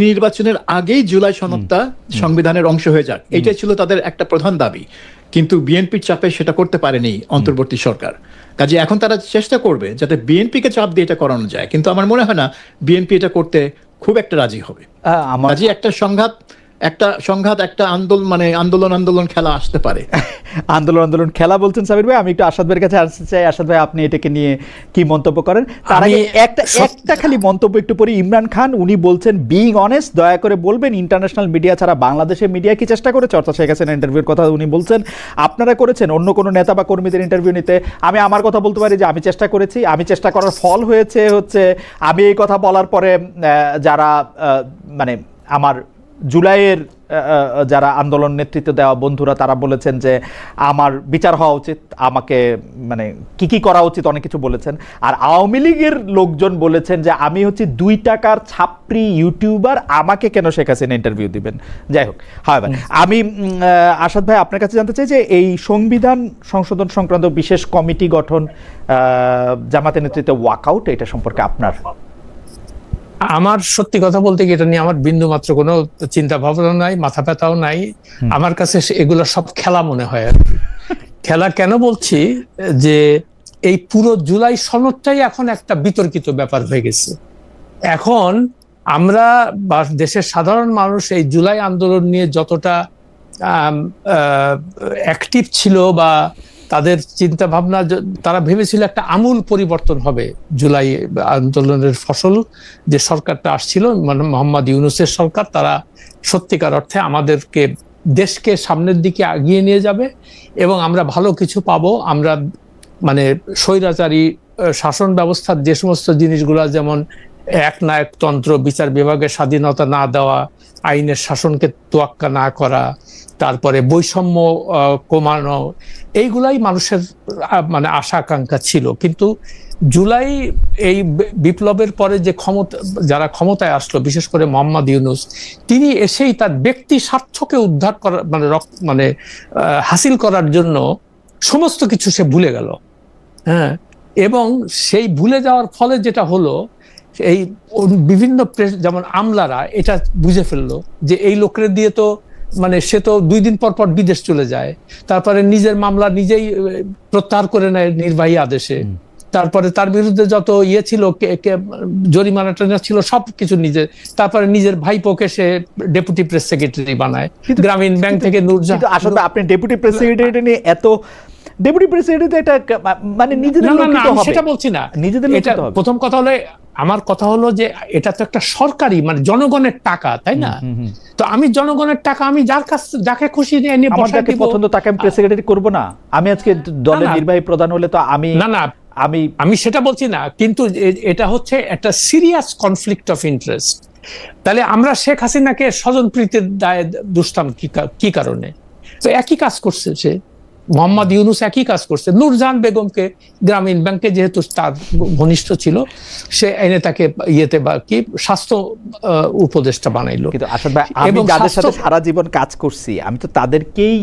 নির্বাচনের আগেই জুলাই সনদটা সংবিধানের অংশ হয়ে যাক, এইটাই ছিল তাদের একটা প্রধান দাবি। কিন্তু বিএনপির চাপে সেটা করতে পারেনি অন্তর্বর্তী সরকার। কাজে এখন তারা চেষ্টা করবে যাতে বিএনপিকে চাপ দিয়ে এটা করানো যায়, কিন্তু আমার মনে হয় না বিএনপি এটা করতে খুব একটা রাজি হবে। কাজে একটা সংঘাত একটা সংঘাত, একটা আন্দোলন খেলা আসতে পারে। আন্দোলন খেলা বলছেন সাবির ভাই, আমি একটু আসাদ ভাইয়ের কাছে আসতে চাই। আসাদ ভাই, আপনি এটাকে নিয়ে কি মন্তব্য করেন? তার আগে একটা খালি মন্তব্য একটু পরে, ইমরান খান উনি বলছেন বিইং অনেস্ট, দয়া করে বলবেন ইন্টারন্যাশনাল মিডিয়া ছাড়া বাংলাদেশের মিডিয়া কি চেষ্টা করেছে, অর্থাৎ শেখ হাসিনা ইন্টারভিউর কথা উনি বলছেন, আপনারা করেছেন অন্য কোনো নেতা বা কর্মীদের ইন্টারভিউ নিতে? আমি আমার কথা বলতে পারি যে আমি চেষ্টা করেছি, আমি চেষ্টা করার ফল হচ্ছে আমি এই কথা বলার পরে যারা মানে আমার জুলাইয়ের যারা আন্দোলন নেতৃত্ব দেওয়া বন্ধুরা তারা বলেছেন যে আমার বিচার হওয়া উচিত, আমাকে মানে কি করা উচিত অনেক কিছু বলেছেন। আর আওয়ামী লীগের লোকজন বলেছেন যে আমি 2 টাকার ছাপরি ইউটিউবার, আমাকে কেন শেখ হাসিনা ইন্টারভিউ দিবেন। যাই হোক, হ্যাঁ আমি আসাদ ভাই আপনার কাছে জানতে চাই যে এই সংবিধান সংশোধন সংক্রান্ত বিশেষ কমিটি গঠন, জামাতের নেতৃত্বে ওয়াকআউট, এটা সম্পর্কে আপনার? আমার সত্যি কথা বলতে কি, এটা নিয়ে আমার বিন্দু মাত্র কোনো চিন্তা ভাবনা নাই, মাথা ব্যথাও নাই। আমার কাছে এগুলো সব খেলা মনে হয় আর কি। খেলা কেন বলছি, যে এই পুরো জুলাই সনদটাই এখন একটা বিতর্কিত ব্যাপার হয়ে গেছে। এখন আমরা বা দেশের সাধারণ মানুষ এই জুলাই আন্দোলন নিয়ে যতটা অ্যাক্টিভ ছিল বা তাদের চিন্তা ভাবনা, তারা ভেবেছিল একটা আমূল পরিবর্তন হবে জুলাই আন্দোলনের ফসল যে সরকারটা আসছিল, মানে মোহাম্মদ ইউনূসের সরকার, তারা সত্যিকার অর্থে আমাদেরকে দেশকে সামনের দিকে এগিয়ে নিয়ে যাবে এবং আমরা ভালো কিছু পাবো। আমরা মানে স্বৈরাচারী শাসন ব্যবস্থার যে সমস্ত জিনিসগুলো, যেমন একনায়কতন্ত্র, বিচার বিভাগের স্বাধীনতা না দেওয়া, আইনের শাসনকে তোয়াক্কা না করা, তারপরে বৈষম্য কমানো, এইগুলাই মানুষের মানে আশা আকাঙ্ক্ষা ছিল। কিন্তু জুলাই এই বিপ্লবের পরে যে যারা ক্ষমতায় আসলো, বিশেষ করে মোহাম্মদ ইউনূস, তিনি এসেই তার ব্যক্তি স্বার্থকে উদ্ধার করার মানে হাসিল করার জন্য সমস্ত কিছু সে ভুলে গেল। হ্যাঁ, এবং সেই ভুলে যাওয়ার ফলে যেটা হলো, এই বিভিন্ন যেমন আমলারা এটা বুঝে ফেললো যে এই লোকের দিয়ে তো মানে সে তো 2 দিন পর পর বিদেশ চলে যায়, তারপরে নিজের মামলা নিজেই প্রত্যাহার করে নেয় নির্বাহী আদেশে, তারপরে তার বিরুদ্ধে যত ছিল জরিমানা ছিল সবকিছু নিজে, তারপরে নিজের ভাইপোকে সে ডেপুটি প্রেস সেক্রেটারি বানায় গ্রামীণ ব্যাংক থেকে। নূরজাহান, আসলে আপনি ডেপুটি প্রেস সেক্রেটারি নিয়ে এত ডেপুটি প্রেসিডেন্ট, এটা মানে নিজেদের লোক তো হবে, সেটা বলছি না, নিজেদের লোক তো হবে। প্রথম কথা হলো, আমার কথা হলো যে এটা তো একটা সরকারি মানে জনগণের টাকা, তাই না? তো আমি জনগণের টাকা আমি যাকে খুশি নিয়ে বসাই দিব, পছন্দ তাকে আমি প্রেস সেক্রেটারি করব না? আমি আজকে দলের নির্বাহী প্রধান হলে তো আমি আমি সেটা বলছি না, কিন্তু এটা হচ্ছে একটা সিরিয়াস কনফ্লিক্ট অফ ইন্টারেস্ট। তাহলে আমরা শেখ হাসিনাকে স্বজনপ্রীতির দায়ে দুষতাম কি কারণে? তো একই কাজ করছে সে, মোহাম্মদ ইউনূস একই কাজ করছে। নূরজাহান বেগমকে গ্রামীণ ব্যাংকে যেহেতু তার ঘনিষ্ঠ ছিল, সে এনে তাকে বা কি স্বাস্থ্য উপদেষ্টা বানাইলো। কিন্তু আসাদ ভাই, আমি যাদের সাথে সারা জীবন কাজ করছি, আমি তো তাদেরকেই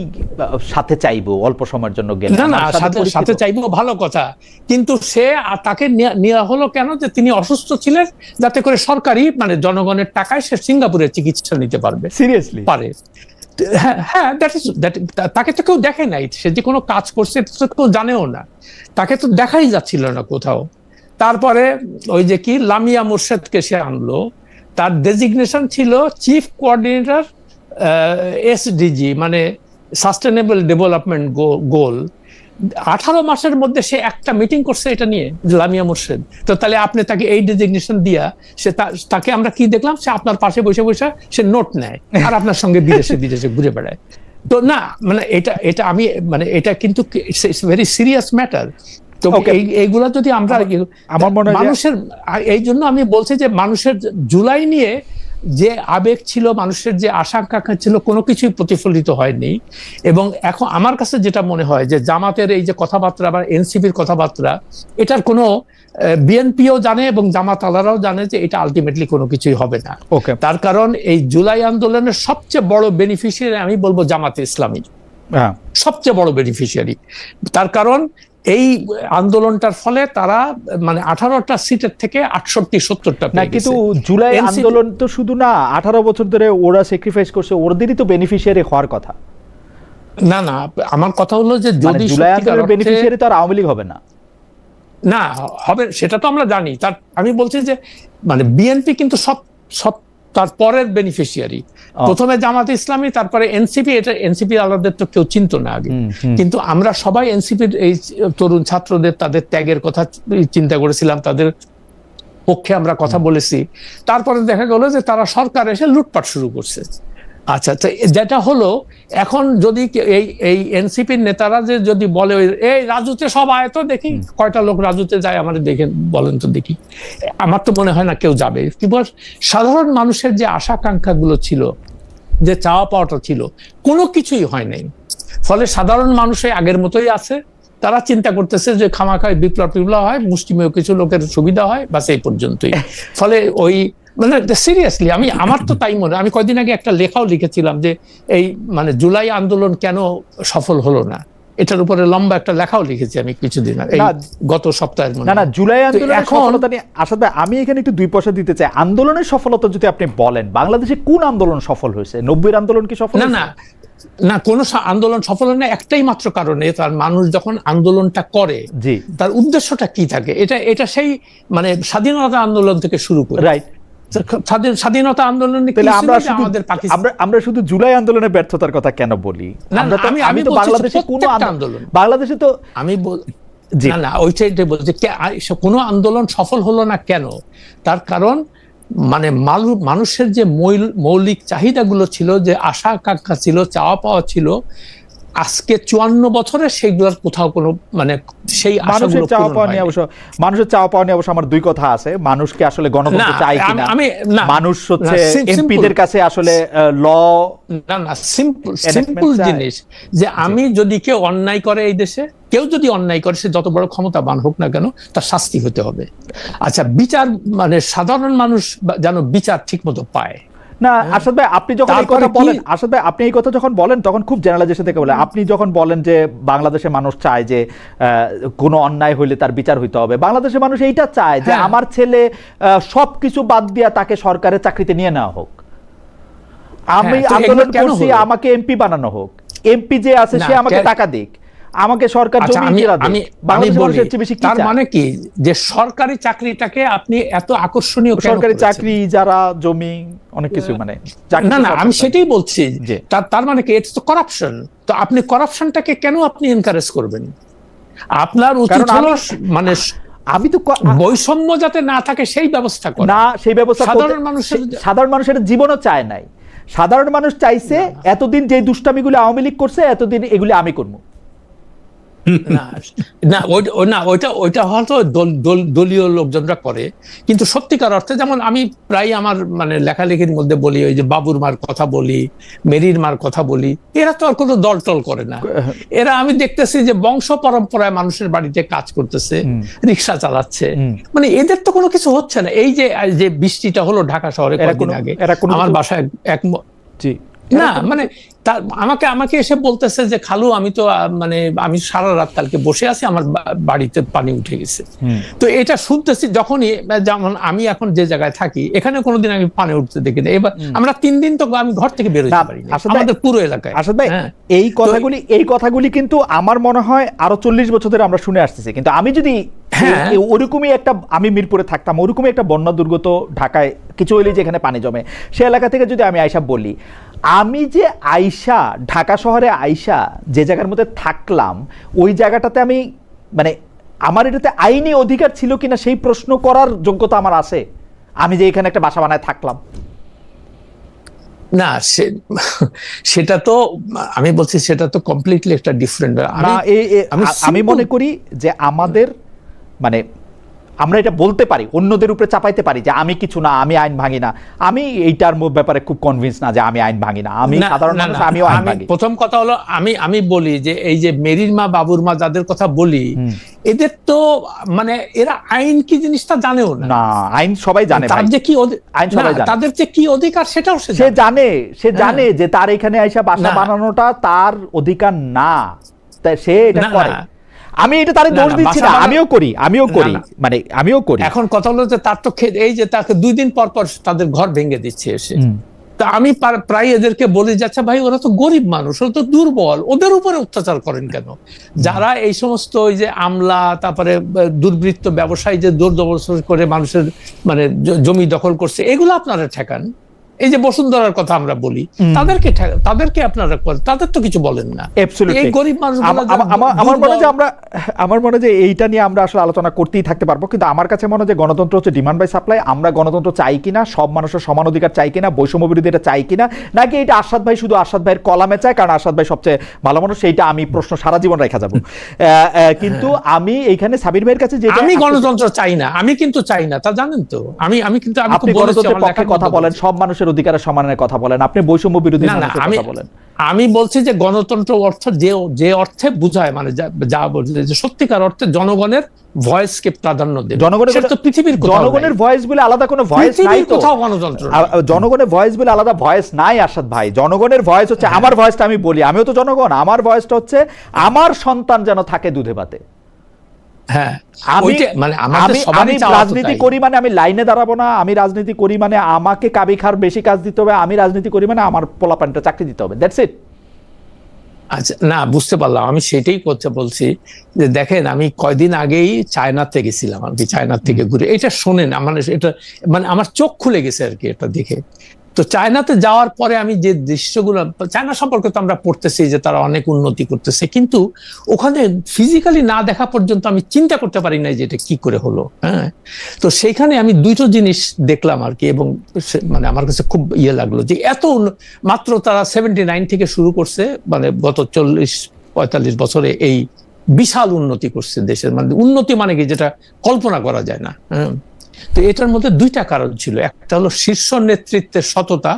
সাথে চাইবো অল্প সময়ের জন্য গেলে। না, সাথে চাইবো, ভালো কথা, কিন্তু সে তাকে নেওয়া হলো কেন? যে তিনি অসুস্থ ছিলেন, যাতে করে সরকারি মানে জনগণের টাকায় সে সিঙ্গাপুরে চিকিৎসা নিতে পারবে, সিরিয়াসলি পারে। হ্যাঁ, তাকে তো কেউ দেখে নাই, সে যে কোনো কাজ করছে কেউ জানেও না, তাকে তো দেখাই যাচ্ছিল না কোথাও। তারপরে ওই যে কি লামিয়া মোর্শেদকে সে আনলো, তার ডেজিগনেশন ছিল চিফ কোঅর্ডিনেটর এসডিজি, মানে সাস্টেনেবল ডেভেলপমেন্ট গোল। 18 মাসের মধ্যে সে একটা মিটিং করছে এটা নিয়ে, লামিয়া মোর্শেদ। তো তাহলে আপনি তাকে এই ডেজিগনেশন দিয়া তাকে আমরা কি দেখলাম, সে আপনার পাশে বসে সে নোট নেয় আর আপনার সঙ্গে বিদেশে ঘুরে বেড়ায়। তো না, মানে এটা আমি মানে এটা কিন্তু ভেরি সিরিয়াস ম্যাটার। তো এইগুলা যদি আমরা আমার মনে হয় মানুষের, এই জন্য আমি বলছি যে মানুষের জুলাই নিয়ে যে আবেগ ছিল, মানুষের যে আশা আকাঙ্ক্ষা ছিল, কোনো কিছুই প্রতিফলিত হয়নি। এবং এখন আমার কাছে যেটা মনে হয় যে জামাতের এই যে কথাবার্তা বা এনসিপির কথাবার্তা, এটার কোনো বিএনপিও জানে এবং জামাত আলারাও জানে যে এটা আলটিমেটলি কোনো কিছুই হবে না। তার কারণ এই জুলাই আন্দোলনের সবচেয়ে বড় বেনিফিশিয়ারি আমি বলবো জামাতে ইসলামী, সবচেয়ে বড় বেনিফিশিয়ারি। তার কারণ এই আন্দোলনটার ফলে তারা মানে 18টা সিটের থেকে 68-70টা পেয়ে গেছে। কিন্তু জুলাই আন্দোলন তো শুধু না, 18 বছর ধরে ওরা স্যাক্রিফাইস করছে, ওদেরই তো বেনিফিশিয়ারি হওয়ার কথা। না, আমার কথা হলো যে যদি জুলাই আন্দোলনের বেনিফিশিয়ারি তো আর আওয়ামী লীগ হবে না। না, হবে সেটা তো আমরা জানি। তার আমি বলছি যে মানে বিএনপি কিন্তু সব তার পরের বেনিফিশিয়ারি। প্রথমে জামাত ইসলামী, তারপরে এনসিপি। এটা এনসিপি আলাদের তো কেউ চিনত না আগে, কিন্তু আমরা সবাই এনসিপির এই তরুণ ছাত্রদের তাদের ত্যাগের কথা চিন্তা করেছিলাম, তাদের পক্ষে আমরা কথা বলেছি। তারপরে দেখা গেল যে তারা সরকার এসে লুটপাট শুরু করছে। আচ্ছা, তো যেটা হলো এখন যদি এই এনসিপির নেতারা যে যদি বলে এই রাজুতে সব আয়, তো দেখি কয়টা লোক রাজুতে যায় আমাদের দেখে বলেন তো দেখি। আমার তো মনে হয় না কেউ যাবে। কিন্তু সাধারণ মানুষের যে আশা আকাঙ্ক্ষা গুলো ছিল, যে চাওয়া পাওয়াটা ছিল, কোনো কিছুই হয় নাই। ফলে সাধারণ মানুষই আগের মতোই আছে। তারা চিন্তা করতেছে যে খামাখায় বিপ্লব হয়, মুষ্টিমেয় কিছু লোকের সুবিধা হয়, বাস এই পর্যন্তই। ফলে ওই মানে সিরিয়াসলি আমার তো তাই মনে। আমি কয়দিন আগে একটা লেখাও লিখেছিলাম যে এই মানে জুলাই আন্দোলন কেন সফল হলো না, এটার উপরে লম্বা একটা লেখাও লিখেছি আমি কিছুদিন আগে, গত সপ্তাহের মধ্যে। না জুলাই আন্দোলনের সফলতা নিয়ে আসাদ ভাই আমি এখানে একটু দুই পয়সা দিতে চাই। আন্দোলনের সফলতা যদি আপনি বলেন, বাংলাদেশে কোন আন্দোলন সফল হয়েছে? 90-এর আন্দোলন কি সফল? না কোন আন্দোলন সফল হয় না একটাই মাত্র কারণে, তার মানুষ যখন আন্দোলনটা করে তার উদ্দেশ্যটা কি থাকে, এটা সেই মানে স্বাধীনতা আন্দোলন থেকে শুরু করে, রাইট? স্বাধীনতা আন্দোলন আমরা শুধু জুলাই আন্দোলনের ব্যর্থতার কথা কেন বলি? আমি তো বাংলাদেশে কোন আন্দোলন, বাংলাদেশে তো আমি না ওইটাই বলছি, কোনো আন্দোলন সফল হলো না কেন? তার কারণ মানে মানুষের যে মৌলিক চাহিদাগুলো ছিল, যে আশা আকাঙ্ক্ষা ছিল, চাওয়া পাওয়া ছিল, আজকে 54 বছরে সেইগুলোর কোথাও কোনো মানে সেই মানুষের চাওয়া পাওয়া নিয়ে অবশ্য আমার দুই কথা আছে। মানুষকে আসলে গণতন্ত্র চাই কিনা, মানুষ হচ্ছে এমপিদের কাছে আসলে ল না সিম্পল জিনিস যে আমি যদি কেউ অন্যায় করে এই দেশে, কেউ যদি অন্যায় করে, সে যত বড় ক্ষমতাবান হোক না কেন, তার শাস্তি হতে হবে। আচ্ছা, বিচার মানে সাধারণ মানুষ যেন বিচার ঠিক মতো পায় না। আসাদ ভাই আপনি যখন এই কথা বলেন, আসাদ ভাই আপনি এই কথা যখন বলেন তখন খুব জেনারেলাইজেশন থেকে বলেন। আপনি যখন বলেন যে বাংলাদেশের মানুষ চায় যে কোনো অন্যায় হইলে তার বিচার হইতে হবে, বাংলাদেশের মানুষ এইটা চায় যে আমার ছেলে সবকিছু বাদ দিয়া তাকে সরকারের চাকরিতে নিয়ে নেওয়া হোক, আমি আন্দোলন করছি আমাকে এমপি বানানো হোক, এমপি যে আছে সে আমাকে টাকা দিক, আমাকে সরকার জমি কিনা দেয়। বাংলাদেশের মানুষের চেয়ে বেশি কি তার মানে কি যে সরকারি চাকরিটাকে আপনি এত আকর্ষণীয়, সরকারি চাকরি, যারা জমি, অনেক কিছু মানে না আমি সেটাই বলছি, তার মানে কি এটা তো কারাপশন। তো আপনি কারাপশনটাকে কেন আপনি এনকারেজ করবেন? আপনার উচিত হলো মানে আমি তো বৈষম্য যাতে না থাকে সেই ব্যবস্থা করা। না, সেই ব্যবস্থা সাধারণ মানুষের জীবনও চায় নাই। সাধারণ মানুষ চাইছে এতদিন যে দুষ্টামিগুলো আওয়ামী লীগ করছে, এতদিন এগুলি আমি করবো না ওইটা হয়তো দলীয় লোকজনরা করে, কিন্তু সত্যিকার অর্থে যেমন আমি প্রায় আমার মানে লেখালেখির মধ্যে বলি, ওই যে বাবুর মার কথা বলি, মেরির মার কথা বলি, এরা তো আর কোনো দল টল করে না। এরা আমি দেখতেছি যে বংশ পরম্পরায় মানুষের বাড়িতে কাজ করতেছে, রিক্সা চালাচ্ছে, মানে এদের তো কোনো কিছু হচ্ছে না। এই যে বৃষ্টিটা হলো ঢাকা শহরে কয়েকদিন আগে, আমার বাসায় না মানে আমাকে এসে বলতেছে যে খালু আমি তো মানে আমি সারা রাত কালকে বসে আছি, আমার বাড়িতে পানি উঠে গেছে। তো এটা শুনতেছি যখনই, যেমন আমি এখন যে জায়গায় থাকি এখানে কোনোদিন আমি পানি উঠতে দেখি না। এবার আমরা 3 দিন তো আমি ঘর থেকে বের হতে পারি না আমাদের পুরো এলাকায়। আসাদ ভাই এই কথাগুলি কিন্তু আমার মনে হয় আরো 40 বছর ধরে আমরা শুনে আসতেছি, কিন্তু আমি যদি ওরকমই একটা, আমি মিরপুরে থাকতাম, ওরকমই একটা বন্যা দুর্গত ঢাকায় কিছু হইলে যেখানে পানি জমে, সে এলাকা থেকে যদি আমি আইসা বলি, আমি যে আইসা ঢাকা শহরে আইসা যে জায়গার মধ্যে থাকলাম, ওই জায়গাটাতে আমি মানে আমার এটাতে আইনি অধিকার ছিল কিনা সেই প্রশ্ন করার যোগ্যতা আমার আছে, আমি যে এখানে একটা বাসা বানায় থাকলাম। না সেটা তো আমি বলছি সেটা তো কমপ্লিটলি একটা ডিফারেন্ট। আমি মনে করি যে আমাদের মানে আমরা এটা বলতে পারি, অন্যদের উপরে চাপাইতে পারি যে আমি কিছু না, আমি আইন ভাঙি না। আমি এইটার ব্যাপারে খুব কনভিন্স না যে আমি আইন ভাঙি না, আমি সাধারণ মানুষ, আমিও আইন ভাঙি। প্রথম কথা হলো আমি বলি যে এই যে মেরির মা বাবুর মা যাদের কথা বলি, এদের তো মানে এরা আইন কি জিনিসটা জানেও না। আইন সবাই জানে, তার যে কি আইন সবাই জানে, তাদের যে কি অধিকার সেটাও সে জানে যে তার এখানে আইসা বাসা বানানোটা তার অধিকার না, তাই সে এটা করে। আমি এটা তারে দোষ দিচ্ছি না, আমিও করি মানে আমিও করি। এখন কথা হলো যে তার তো এই যে তাকে 2 দিন পর পর তাদের ঘর ভেঙে দিচ্ছে এসে। তা আমি প্রায় এদেরকে বলি যাচ্ছে ভাই ওরা তো গরিব মানুষ, ওরা তো দুর্বল, ওদের উপরে অত্যাচার করেন কেন? যারা এই সমস্ত ওই যে আমলা, তারপরে দুর্বৃত্ত ব্যবসায়ী যে জোর জবরদস্তি করে মানুষের মানে জমি দখল করছে, এগুলো আপনারা ঠেকান। এই যে বসুন্ধরার কথা আমরা বলি, তাদেরকে আপনারা তাদের তো কিছু বলেন না। এই গরিব মানুষগুলো আমার মনে যে এইটা নিয়ে আমরা আসলে আলোচনা করতেই থাকতে পারবো, কিন্তু আমার কাছে মনে হয় যে গণতন্ত্র হচ্ছে ডিমান্ড বাই সাপ্লাই। আমরা গণতন্ত্র চাই কিনা, সব মানুষের সমান অধিকার চাই কিনা, বৈষম্য বিরোধী এটা চাই কিনা, নাকি এটা আরশাদ ভাই শুধু আরশাদ ভাইয়ের কলামে চায় কারণ আরশাদ ভাই সবচেয়ে ভালো মানুষ, সেইটা আমি প্রশ্ন সারা জীবন রেখা যাবো। কিন্তু আমি এইখানে সাবির ভাইয়ের কাছে যেটা, আমি গণতন্ত্র চাই না, আমি কিন্তু চাই না, তা জানেন তো। আমি কিন্তু আপনি গণতন্ত্রের পক্ষে কথা বলেন, সব মানুষের অধিকারের সমানের কথা বলেন, আপনি বৈষম্য বিরোধী মানুষের কথা বলেন। আমি বলছি যে গণতন্ত্র অর্থ যে অর্থে বুঝায়, মানে যা বলছে যে সত্যিকার অর্থে জনগণের ভয়েসকে প্রাধান্য দেবে। জনগণের ভয়েস বলে আলাদা কোনো ভয়েস নাই তো, কোথাও গণতন্ত্র জনগণের ভয়েস বলে আলাদা ভয়েস নাই আরশাদ ভাই। জনগণের ভয়েস হচ্ছে আমার ভয়েসটা আমি বলি, আমিও তো জনগণ, আমার ভয়েসটা হচ্ছে আমার সন্তান যেন থাকে দুধে ভাতে। আমি রাজনীতি করি মানে আমি লাইনে দাঁড়াবো না, আমি রাজনীতি করি মানে আমাকে কাবি খার বেশি কাজ দিতে হবে, আমি রাজনীতি করি মানে আমার পোলাপানটা চাকরি দিতে হবে, দ্যাটস ইট। আচ্ছা, না বুঝতে পারলাম, আমি সেটাই করতে বলছি যে দেখেন, আমি কয়দিন আগেই চায়নাতে গেছিলাম আর কি, চায়নার থেকে ঘুরে। এটা শোনেন, এটা মানে আমার চোখ খুলে গেছে আর কি এটা দেখে। তো চায়নাতে যাওয়ার পরে আমি যে দৃশ্যগুলো, চায়না সম্পর্কে তো আমরা পড়তেছি যে তারা অনেক উন্নতি করতেছে, কিন্তু ওখানে ফিজিক্যালি না দেখা পর্যন্ত আমি চিন্তা করতে পারি না যে এটা কি করে হলো। হ্যাঁ, তো সেইখানে আমি দুইটো জিনিস দেখলাম আর কি, এবং মানে আমার কাছে খুব লাগলো যে এত মাত্র তারা 79 থেকে শুরু করছে, মানে গত 40-45 বছরে এই বিশাল উন্নতি করছে দেশের। মানে উন্নতি মানে কি, যেটা কল্পনা করা যায় না। হ্যাঁ, তো এটার মধ্যে দুইটা কারণ ছিল, একটা হলো শীর্ষ নেতৃত্বের সততা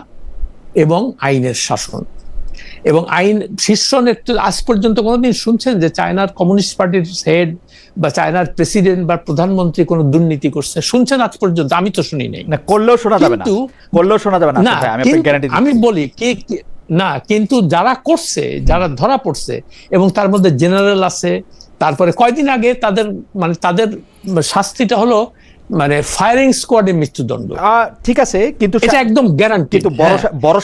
এবং আইনের শাসন। এবং শীর্ষ নেতৃত্ব, আজ পর্যন্ত কোনোদিন শুনছেন যে চায়নার কমিউনিস্ট পার্টির হেড বা চায়নার প্রেসিডেন্ট বা প্রধানমন্ত্রী কোনো দুর্নীতি করছে? শুনছেন আজ পর্যন্ত? আমি তো শুনি নাই। না, করলেও শোনা যাবে না, করলেও শোনা যাবে না। আমি বলি না, কিন্তু যারা করছে, যারা ধরা পড়ছে, এবং তার মধ্যে জেনারেল আছে, তারপরে কয়দিন আগে তাদের শাস্তিটা হলো মানে ফায়ারিং স্কোয়াডে মৃত্যুদণ্ড। ঠিক আছে, কিন্তু এটা একদম গ্যারান্টি। কিন্তু বড়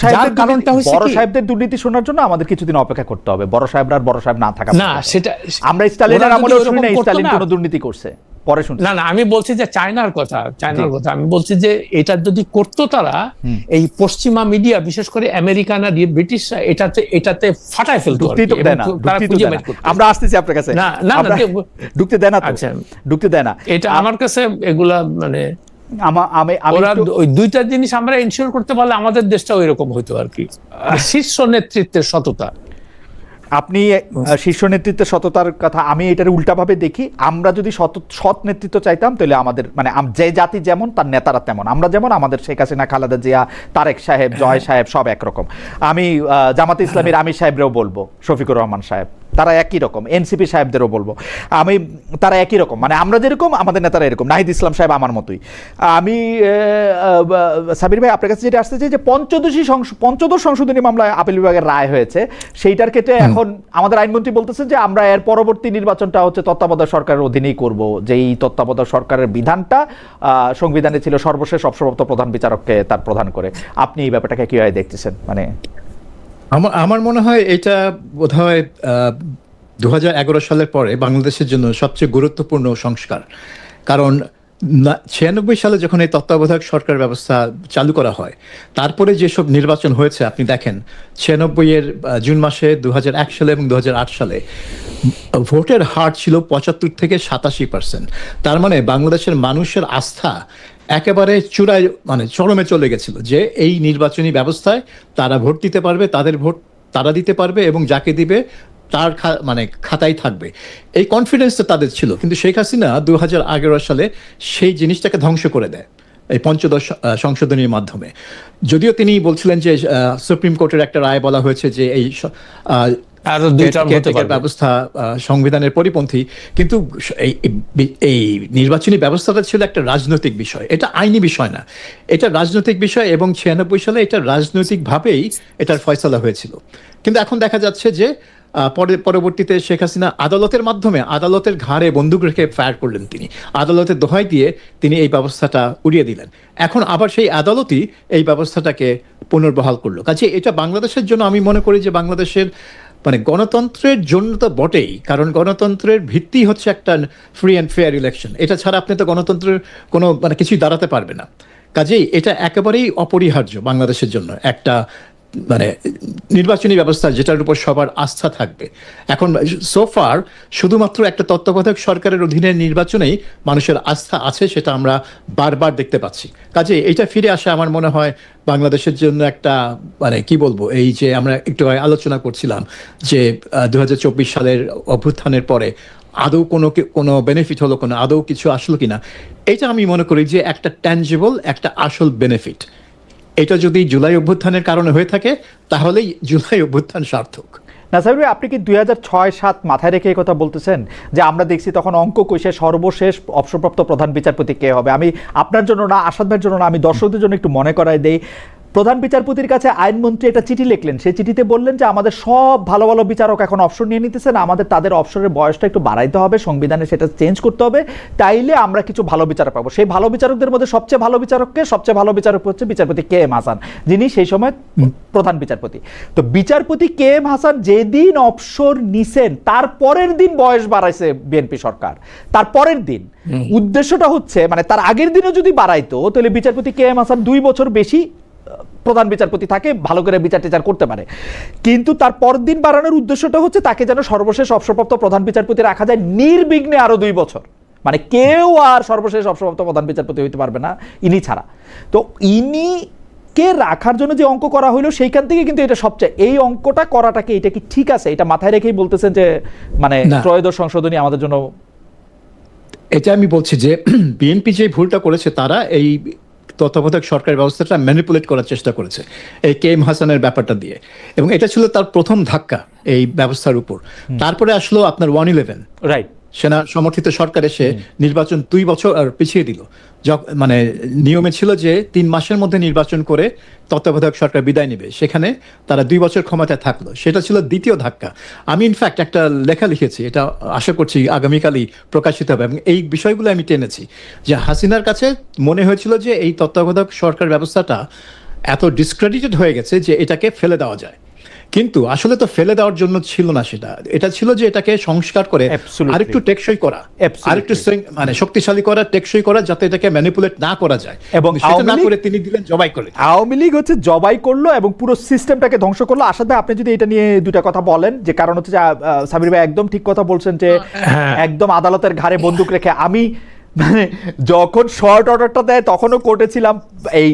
সাহেবদের দুর্নীতি শোনার জন্য আমাদের কিছুদিন অপেক্ষা করতে হবে। বড় সাহেবরা আর বড় সাহেব না থাকা না, সেটা আমরা স্টালিনের আমলেও শুনি না স্টালিন কোনো দুর্নীতি করছে, পরে শুনছি। না, আমি বলছি যে চায়নার কথা আমি বলছি যে এটা যদি করতো তারা, এই পশ্চিমা মিডিয়া, বিশেষ করে আমেরিকান আর ব্রিটিশরা এটাতে ফাটায় ফেলতো। আমরা আসতেছি আপনার কাছে। না, ঢুকতে দেয় না, ঢুকতে দেয় না। এটা আমার কাছে এগুলা মানে ওই দুইটা জিনিস আমরা এনশিওর করতে পারলে আমাদের দেশটা ওই রকম হইতো আর কি। শীর্ষ নেতৃত্বের সততা, আপনি শীর্ষ নেতৃত্বের সততার কথা, আমি এটার উল্টাভাবে দেখি। আমরা যদি সৎ নেতৃত্ব চাইতাম, তাহলে আমাদের মানে যে জাতি যেমন তার নেতারা তেমন, আমরা যেমন আমাদের শেখ হাসিনা, খালেদা জিয়া, তারেক সাহেব, জয় সাহেব সব একরকম। আমি জামাতে ইসলামীর আমির সাহেবরেও বলবো, শফিকুর রহমান সাহেব তারা একই রকম, এনসিপি সাহেবদেরও বলবো আমি, তারা একই রকম। মানে আমরা যেরকম আমাদের নেতারা এরকম। নাহিদ ইসলাম সাহেব আমার মতোই। আমি সাবির ভাই আপনার কাছে যেটা আসতে চাই যে পঞ্চদশ সংশোধনী মামলায় আপিল বিভাগের রায় হয়েছে, সেইটার ক্ষেত্রে এখন আমাদের আইনমন্ত্রী বলতেছেন যে আমরা এর পরবর্তী নির্বাচনটা হচ্ছে তত্ত্বাবধায়ক সরকারের অধীনেই করব, যে এই তত্ত্বাবধায়ক সরকারের বিধানটা সংবিধানে ছিল সর্বশেষ অবসরপ্রাপ্ত প্রধান বিচারককে তার প্রধান করে। আপনি এই ব্যাপারটাকে কিভাবে দেখতেছেন? মানে আমার মনে হয় এটা বোধহয় 2011 সালের পরে বাংলাদেশের জন্য সবচেয়ে গুরুত্বপূর্ণ সংস্কার। কারণ 96 সালে যখন এই তত্ত্বাবধায়ক সরকার ব্যবস্থা চালু করা হয়, তারপরে যেসব নির্বাচন হয়েছে আপনি দেখেন, 96-এর জুন মাসে, 2001 সালে এবং 2008 সালে ভোটের হার ছিল 75 থেকে 87%। তার মানে বাংলাদেশের মানুষের আস্থা একেবারে চূড়ায়, মানে চরমে চলে গেছিল যে এই নির্বাচনী ব্যবস্থায় তারা ভোট দিতে পারবে, তাদের ভোট তারা দিতে পারবে, এবং যাকে দিবে তার মানে খাতায় থাকবে, এই কনফিডেন্সটা তাদের ছিল। কিন্তু শেখ হাসিনা 2011 সালে সেই জিনিসটাকে ধ্বংস করে দেয় এই পঞ্চদশ সংশোধনীর মাধ্যমে। যদিও তিনি বলছিলেন যে সুপ্রিম কোর্টের একটা রায় বলা হয়েছে যে এই ব্যবস্থা সংবিধানের পরিপন্থী, কিন্তু এই নির্বাচনী ব্যবস্থাটা ছিল একটা রাজনৈতিক বিষয়, এটা আইনি বিষয় না, এটা রাজনৈতিক বিষয়। এবং 96 সালে এটা রাজনৈতিকভাবেই এটার ফয়সালা হয়েছিল। কিন্তু এখন দেখা যাচ্ছে যে পরবর্তীতে শেখ হাসিনা আদালতের মাধ্যমে, আদালতের ঘাড়ে বন্দুক রেখে ফায়ার করলেন তিনি, আদালতের দোহাই দিয়ে তিনি এই ব্যবস্থাটা উড়িয়ে দিলেন। এখন আবার সেই আদালতই এই ব্যবস্থাটাকে পুনর্বহাল করলো। কাজে এটা বাংলাদেশের জন্য, আমি মনে করি যে বাংলাদেশের মানে গণতন্ত্রের জন্য তো বটেই, কারণ গণতন্ত্রের ভিত্তি হচ্ছে একটা ফ্রি অ্যান্ড ফেয়ার ইলেকশন। এটা ছাড়া আপনি তো গণতন্ত্রের কোনো মানে কিছুই দাঁড়াতে পারবে না। কাজেই এটা একেবারেই অপরিহার্য বাংলাদেশের জন্য একটা মানে নির্বাচনী ব্যবস্থা যেটার উপর সবার আস্থা থাকবে। এখন সোফার শুধুমাত্র একটা তত্ত্বাবধায়ক সরকারের অধীনে নির্বাচনেই মানুষের আস্থা আছে, সেটা আমরা বারবার দেখতে পাচ্ছি। কাজে এটা ফিরে আসা আমার মনে হয় বাংলাদেশের জন্য একটা মানে কি বলবো, এই যে আমরা একটু আগে আলোচনা করছিলাম যে 2024 সালের অভ্যুত্থানের পরে আদৌ কোনো বেনিফিট হলো, কোনো আদৌ কিছু আসলো কিনা, এটা আমি মনে করি যে একটা ট্যানজিবল, একটা আসল বেনিফিট। এটা যদি জুলাই অভ্যুত্থানের কারণে হয়ে থাকে তাহলেই জুলাই অভ্যুত্থান সার্থক। নাসির ভাই, আপনি কি 2006-07 মাথায় রেখে এই কথা বলতেছেন যে আমরা দেখছি তখন অঙ্ক কষে সর্বশেষ অবসরপ্রাপ্ত প্রধান বিচারপতি কে হবে? আমি আপনার জন্য না, আসাদ ভাইয়ের জন্য না, আমি দর্শকদের জন্য একটু মনে করাই দেই। প্রধান বিচারপতির কাছে আইনমন্ত্রী একটা চিঠি লিখলেন, সেই চিঠিতে বললেন যে আমাদের সব ভালো ভালো বিচারক এখন অবসর নিয়ে নিতেছেন, আমাদের তাদের অবসরের বয়সটা একটু বাড়াইতে হবে, সংবিধানে সেটা চেঞ্জ করতে হবে, তাইলে আমরা কিছু ভালো বিচারক পাবো। সেই ভালো বিচারকদের মধ্যে সবচেয়ে ভালো বিচারক হচ্ছে বিচারপতি কে এম হাসান, যিনি সেই সময় প্রধান বিচারপতি। তো বিচারপতি কে এম হাসান যেদিন অবসর নিছেন তার পরের দিন বয়স বাড়াইছে বিএনপি সরকার, তার পরের দিন। উদ্দেশ্যটা হচ্ছে মানে তার আগের দিনও যদি বাড়াইতো তাহলে বিচারপতি কে এম হাসান 2 বছর বেশি প্রধান বিচারপতি থাকে, ভালো করে বিচার করতে পারে। কিন্তু তার পরের দিন বাড়ানোর উদ্দেশ্যটা হচ্ছে তাকে যেন সর্বশেষ অবসরপ্রাপ্ত প্রধান বিচারপতি রাখা যায় নির্বিঘ্নে আরো 2 বছর, মানে কেউ আর সর্বশেষ অবসরপ্রাপ্ত প্রধান বিচারপতি হইতে পারবে না ইনি ছাড়া। তো ইনি কে রাখার জন্য যে অঙ্ক করা হলো সেইখান থেকে কিন্তু এটা সবচেয়ে, এই অঙ্কটা করাটাকে এটা কি ঠিক আছে? এটা মাথায় রেখেই বলতেছেন যে মানে ত্রয়োদশ সংশোধনী আমাদের জন্য? এটা আমি বলছি যে বিএনপি যে ভুলটা করেছে, তারা এই তত্ত্বাবধায়ক সরকার ব্যবস্থাটা ম্যানিপুলেট করার চেষ্টা করেছে এই কে এম হাসানের ব্যাপারটা দিয়ে, এবং এটা ছিল তার প্রথম ধাক্কা এই ব্যবস্থার উপর। তারপরে আসলো আপনার 111, রাইট, সেনা সমর্থিত সরকার এসে নির্বাচন 2 বছর আর পিছিয়ে দিল। মানে নিয়মে ছিল যে 3 মাসের মধ্যে নির্বাচন করে তত্ত্বাবধায়ক সরকার বিদায় নেবে, সেখানে তারা 2 বছর ক্ষমতায় থাকলো। সেটা ছিল দ্বিতীয় ধাক্কা। আমি ইনফ্যাক্ট একটা লেখা লিখেছি, এটা আশা করছি আগামীকালই প্রকাশিত হবে, এবং এই বিষয়গুলো আমি টেনেছি যে হাসিনার কাছে মনে হয়েছিল যে এই তত্ত্বাবধায়ক সরকার ব্যবস্থাটা এত ডিসক্রেডিটেড হয়ে গেছে যে এটাকে ফেলে দেওয়া যায়। কিন্তু আসলে তো ফেলে দেওয়ার জন্য ছিল না, এটা ছিল যে এটাকে সংস্কার করে আরেকটু টেকসই করা, আরেকটু মানে শক্তিশালী করা, টেকসই করা, যাতে এটাকে ম্যানিপুলেট না করা যায়। এবং সেটা না করে তিনি দিলেন জবাই করে। আওয়ামী লীগ হচ্ছে জবাই করলো এবং পুরো সিস্টেমটাকে ধ্বংস করলো। আসাদ ভাই, আপনি যদি এটা নিয়ে দুটা কথা বলেন, যে কারণ হচ্ছে যে সাবির ভাই একদম ঠিক কথা বলছেন যে একদম আদালতের ঘাড়ে বন্দুক রেখে, আমি মানে যখন শর্ট অর্ডারটা দেয় তখনও কোর্টে ছিলাম, এই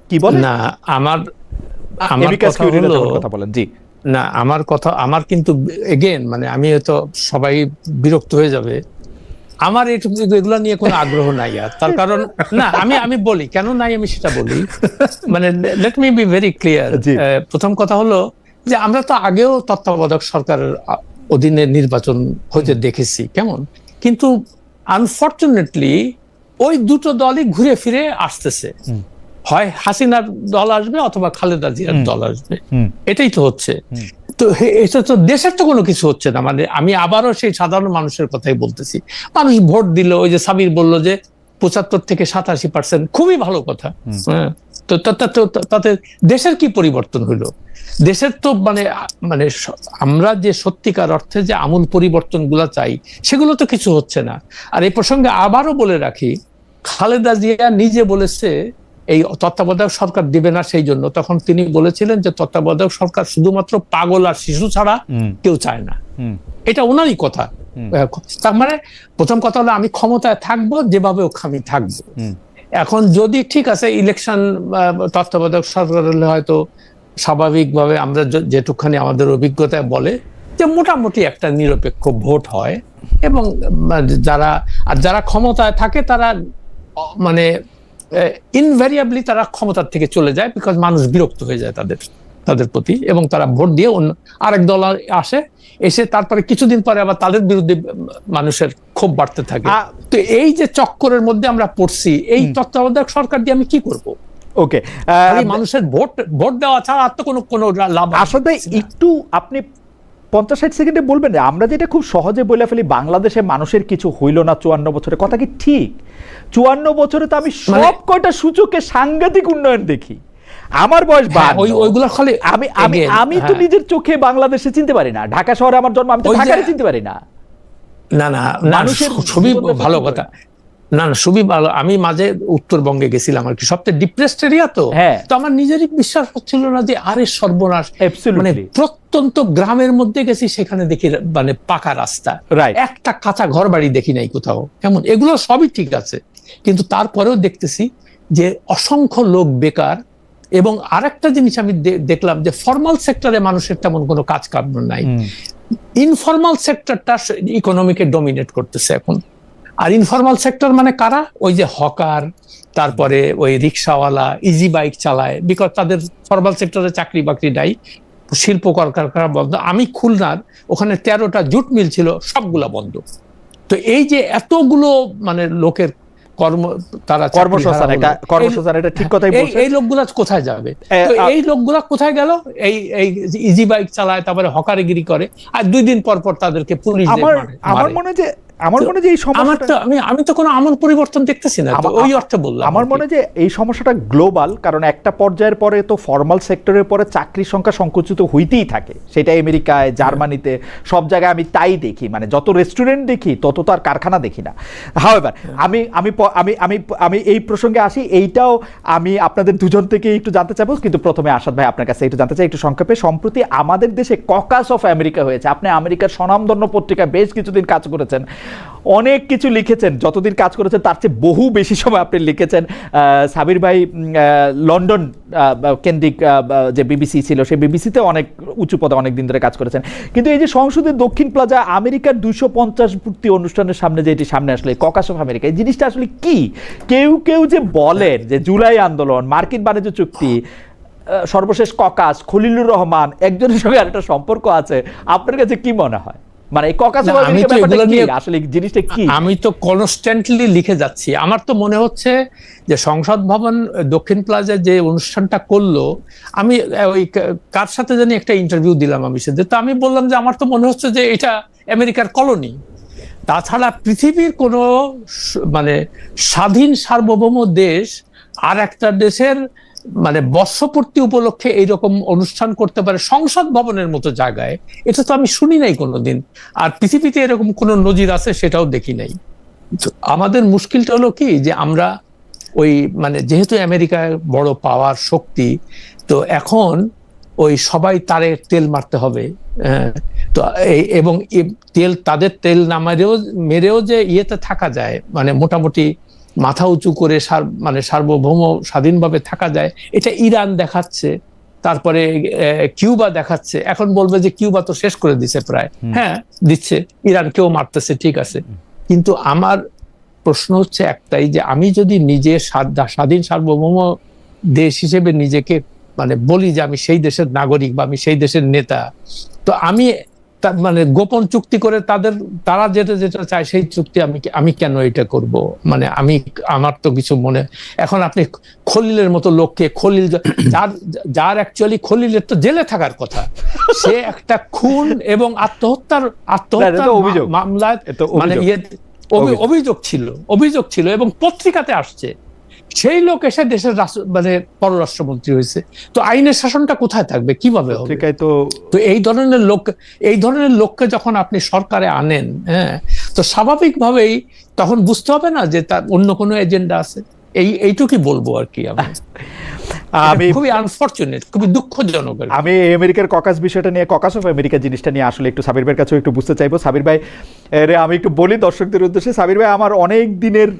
কি বলে না, আমার কথা বলেন জি না, আমার কিন্তু এগেন মানে আমি হয়তো সবাই বিরক্ত হয়ে যাবে, আমার এগুলো নিয়ে কোনো আগ্রহ নাই আর। তার কারণ না, আমি বলি কেন নাই, আমি সেটা বলি। মানে let me be very clear. প্রথম কথা হলো যে আমরা তো আগেও তত্ত্বাবধায়ক সরকারের অধীনে নির্বাচন হতে দেখেছি কেমন, কিন্তু আনফরচুনেটলি ওই দুটো দলই ঘুরে ফিরে আসতেছে, হয় হাসিনার দল আসবে অথবা খালেদা জিয়ার দল আসবে, এটাই তো হচ্ছে। তো এটা তো দেশের তো কোনো কিছু হচ্ছে না। মানে আমি আবারও সেই সাধারণ মানুষের কথাই বলতেছি, মানুষ ভোট দিল, ওই যে সাবির বললো যে 75 থেকে 87%, খুবই ভালো কথা। তো তাতে দেশের কি পরিবর্তন হইলো? দেশের তো মানে আমরা যে সত্যিকার অর্থে যে আমূল পরিবর্তন গুলা চাই সেগুলো তো কিছু হচ্ছে না। আর এই প্রসঙ্গে আবারও বলে রাখি, খালেদা জিয়া নিজে বলেছে এই তত্ত্বাবধায়ক সরকার দিবে না, সেই জন্য তখন তিনি বলেছিলেন যে তত্ত্বাবধায়ক সরকার শুধুমাত্র পাগল আর শিশু ছাড়া কেউ চায় না। এটা ওনারই কথা। তার মানে প্রথম কথা হলো আমি ক্ষমতায় থাকবো, যেভাবে আমি থাকবো। এখন যদি ঠিক আছে ইলেকশন তত্ত্বাবধায়ক সরকার হলে হয়তো স্বাভাবিকভাবে আমরা যেটুকখানি আমাদের অভিজ্ঞতায় বলে যে মোটামুটি একটা নিরপেক্ষ ভোট হয়, এবং যারা ক্ষমতায় থাকে তারা মানে ইনভ্যারিয়েবলি তারা ক্ষমতার থেকে চলে যায়, বিকজ মানুষ বিরক্ত হয়ে যায় তাদের প্রতি, এবং তারা ভোট দিয়ে আরেক দল আসে, এসে তারপরে কিছুদিন পরে আবার তাদের বিরুদ্ধে মানুষের ক্ষোভ বাড়তে থাকে। তো এই যে চক্করের মধ্যে আমরা পড়ছি, এই তত্ত্বাবধায়ক সরকার দিয়ে আমি কি করব? ওকে, মানুষের ভোট দেওয়া ছাড়া আর তো কোনো লাভ। আসলে একটু আপনি 50-60 সেকেন্ডে বলবেন, আমরা যেটা খুব সহজে বলে ফেলি বাংলাদেশে মানুষের কিছু হইল না 54 বছরে, কথা কি ঠিক? 54 বছরে তো আমি সব কয়টা সূচকে সাংঘাতিক উন্নয়ন দেখি। আমার বয়স ওইগুলো খালি আমি তো নিজের চোখে বাংলাদেশে চিনতে পারি না, ঢাকা শহরে আমার জন্ম, আমি তো ঢাকায় চিনতে পারি না। না মানুষের খুবই ভালো কথা। না না, খুবই ভালো। আমি মাঝে উত্তরবঙ্গে গেছিলাম আর কি, সবচেয়ে ডিপ্রেসড এরিয়া তো। হ্যাঁ। তো আমার নিজেরই বিশ্বাস হচ্ছিল না যে আরে সর্বনাশ, Absolutely. মানে প্রত্যন্ত গ্রামের মধ্যে গেছি, সেখানে দেখি মানে পাকা রাস্তা, Right. একটা কাঁচা ঘর বাড়ি দেখি নাই কোথাও। কেমন, এগুলো সবই ঠিক আছে, কিন্তু তারপরেও দেখতেছি যে অসংখ্য লোক বেকার। এবং আরেকটা জিনিস আমি দেখলাম যে ফর্মাল সেক্টরে মানুষের তেমন কোনো কাজ কাম নাই, ইনফর্মাল সেক্টরটা ইকোনমিকে ডমিনেট করতেছে এখন। আর ইনফর্মাল সেক্টর মানে কারা? ওই যে হকার, তারপরে ওই রিক্সাওয়ালা, ইজি বাইক চালায়, বিকজ তাদের ফর্মাল সেক্টরে চাকরি বাকরি নাই, শিল্প কলকারখানা বন্ধ। আমি খুলনার ওখানে 13টা জুট মিল ছিল, সবগুলা বন্ধ। তো এই যে এতগুলো মানে লোকের কর্ম, তারা কর্মসংস্থান, এটা ঠিক কথাই বলছেন। এই লোকগুলা কোথায় যাবে? তো এই লোকগুলা কোথায় গেল? এই ইজি বাইক চালায়, তারপরে হকারিগিরি করে, আর 2 দিন পর পর তাদেরকে পুলিশ আমার মনে হয় যে এই সমস্যাটা, আমি তো কোনো আমূল পরিবর্তন দেখতেছি না, ওই অর্থে বললাম। আমার মনে হয় যে এই সমস্যাটা গ্লোবাল, কারণ একটা পর্যায়ের পরে তো ফর্মাল সেক্টরের পরে চাকরির সংখ্যা সংকুচিত হইতেই থাকে, সেটা আমেরিকায়, জার্মানিতে, সব জায়গায় আমি তাই দেখি। মানে যত রেস্টুরেন্ট দেখি তত তো আর কারখানা দেখি না। হাওয়েভার আমি আমি আমি আমি আমি এই প্রসঙ্গে আসি, এইটাও আমি আপনাদের দুজন থেকে একটু জানতে চাইবো, কিন্তু প্রথমে আসাদ ভাই আপনার কাছে একটু জানতে চাই একটু সংক্ষেপে। সম্প্রতি আমাদের দেশে ককাস অফ আমেরিকা হয়েছে, আপনি আমেরিকার স্বনামধন্য পত্রিকায় বেশ কিছুদিন কাজ করেছেন, অনেক কিছু লিখেছেন, যতদিন কাজ করেছেন তার চেয়ে বহু বেশি সময় আপনি লিখেছেন। সাবির ভাই লন্ডন কেন্দ্রিক যে বিবিসি ছিল, সেই বিবিসিতে অনেক উঁচু পদে অনেক দিন ধরে কাজ করেছেন। কিন্তু এই যে সংসদের দক্ষিণ প্লাজা আমেরিকার 250 পূর্তি অনুষ্ঠানের সামনে যে এটি সামনে আসলে ককাস অফ আমেরিকা, এই জিনিসটা আসলে কি? কেউ যে বলেন যে জুলাই আন্দোলন, মার্কিন বাণিজ্য চুক্তি, সর্বশেষ ককাস, খলিলুর রহমান, একজনের সঙ্গে আরেকটা সম্পর্ক আছে, আপনার কাছে কি মনে হয়? মানে আসলে জিনিসটা কি? আমি তো কনস্ট্যান্টলি লিখে যাচ্ছি। আমার তো মনে হচ্ছে যে সংসদ ভবন দক্ষিণ প্লাজায় যে অনুষ্ঠানটা করলো, আমি ওই কার সাথে জানি একটা ইন্টারভিউ দিলাম আমি সেদিন, তো আমি বললাম যে আমার তো মনে হচ্ছে যে এটা আমেরিকার কলোনি। তাছাড়া পৃথিবীর কোনো মানে স্বাধীন সার্বভৌম দেশ আর একটা দেশের মানে বর্ষপূর্তি উপলক্ষে এইরকম অনুষ্ঠান করতে পারে সংসদ ভবনের মতো জায়গায়, এটা তো আমি শুনি নাই কোনোদিন। আর পৃথিবীতে এরকম কোন নজির আছে সেটাও দেখি নাই। আমাদের মুশকিলটা হলো কি, যে আমরা ওই মানে যেহেতু আমেরিকায় বড় পাওয়ার শক্তি, তো এখন ওই সবাই তারে তেল মারতে হবে। তো এবং তেল, তাদের তেল না মেরেও যে ইয়েতে থাকা যায়, মানে মোটামুটি মাথা উঁচু করে মানে সার্বভৌম স্বাধীনভাবে থাকা যায়, এটা ইরান দেখাচ্ছে, তারপরে কিউবা দেখাচ্ছে। এখন বলবে যে কিউবা তো শেষ করে দিচ্ছে প্রায়, হ্যাঁ দিচ্ছে, ইরান কেউ মারতেছে, ঠিক আছে। কিন্তু আমার প্রশ্ন হচ্ছে একটাই, যে আমি যদি নিজে স্বাধীন সার্বভৌম দেশ হিসেবে নিজেকে মানে বলি যে আমি সেই দেশের নাগরিক বা আমি সেই দেশের নেতা, তো আমি মানে গোপন চুক্তি করে তারা যেটা চায় সেই চুক্তি আমি কেন এটা করব? মানে আমার তো কিছু মনে, এখন আপনি খলিলের মতো লোককে, খলিল যার অ্যাকচুয়ালি খলিলের তো জেলে থাকার কথা, সে একটা খুন এবং আত্মহত্যার মামলায় মানে অভিযোগ ছিল এবং পত্রিকাতে আসছে, সেই লোক এসে দেশের মানে পররাষ্ট্রমন্ত্রী হয়েছে। তো আইনের শাসনটা কোথায় থাকবে, কিভাবে হবে? তো এই ধরনের লোককে যখন আপনি সরকারে আনেন, হ্যাঁ, তো স্বাভাবিকভাবেই তখন বুঝতে হবে না যে তার অন্য কোনো এজেন্ডা আছে। এইটুকুই বলবো আর কি। আমি খুবই আনফরচুনেট, খুবই দুঃখজনক। আমি আমেরিকার ককাস বিষয়টা নিয়ে, ককাস অফ আমেরিকা জিনিসটা নিয়ে আসলে একটু সাবির ভাইয়ের কাছেও একটু বুঝতে চাইবো। সাবির ভাই, আমি একটু বলি দর্শকদের উদ্দেশ্যে, সাবির ভাই আমার অনেক দিনের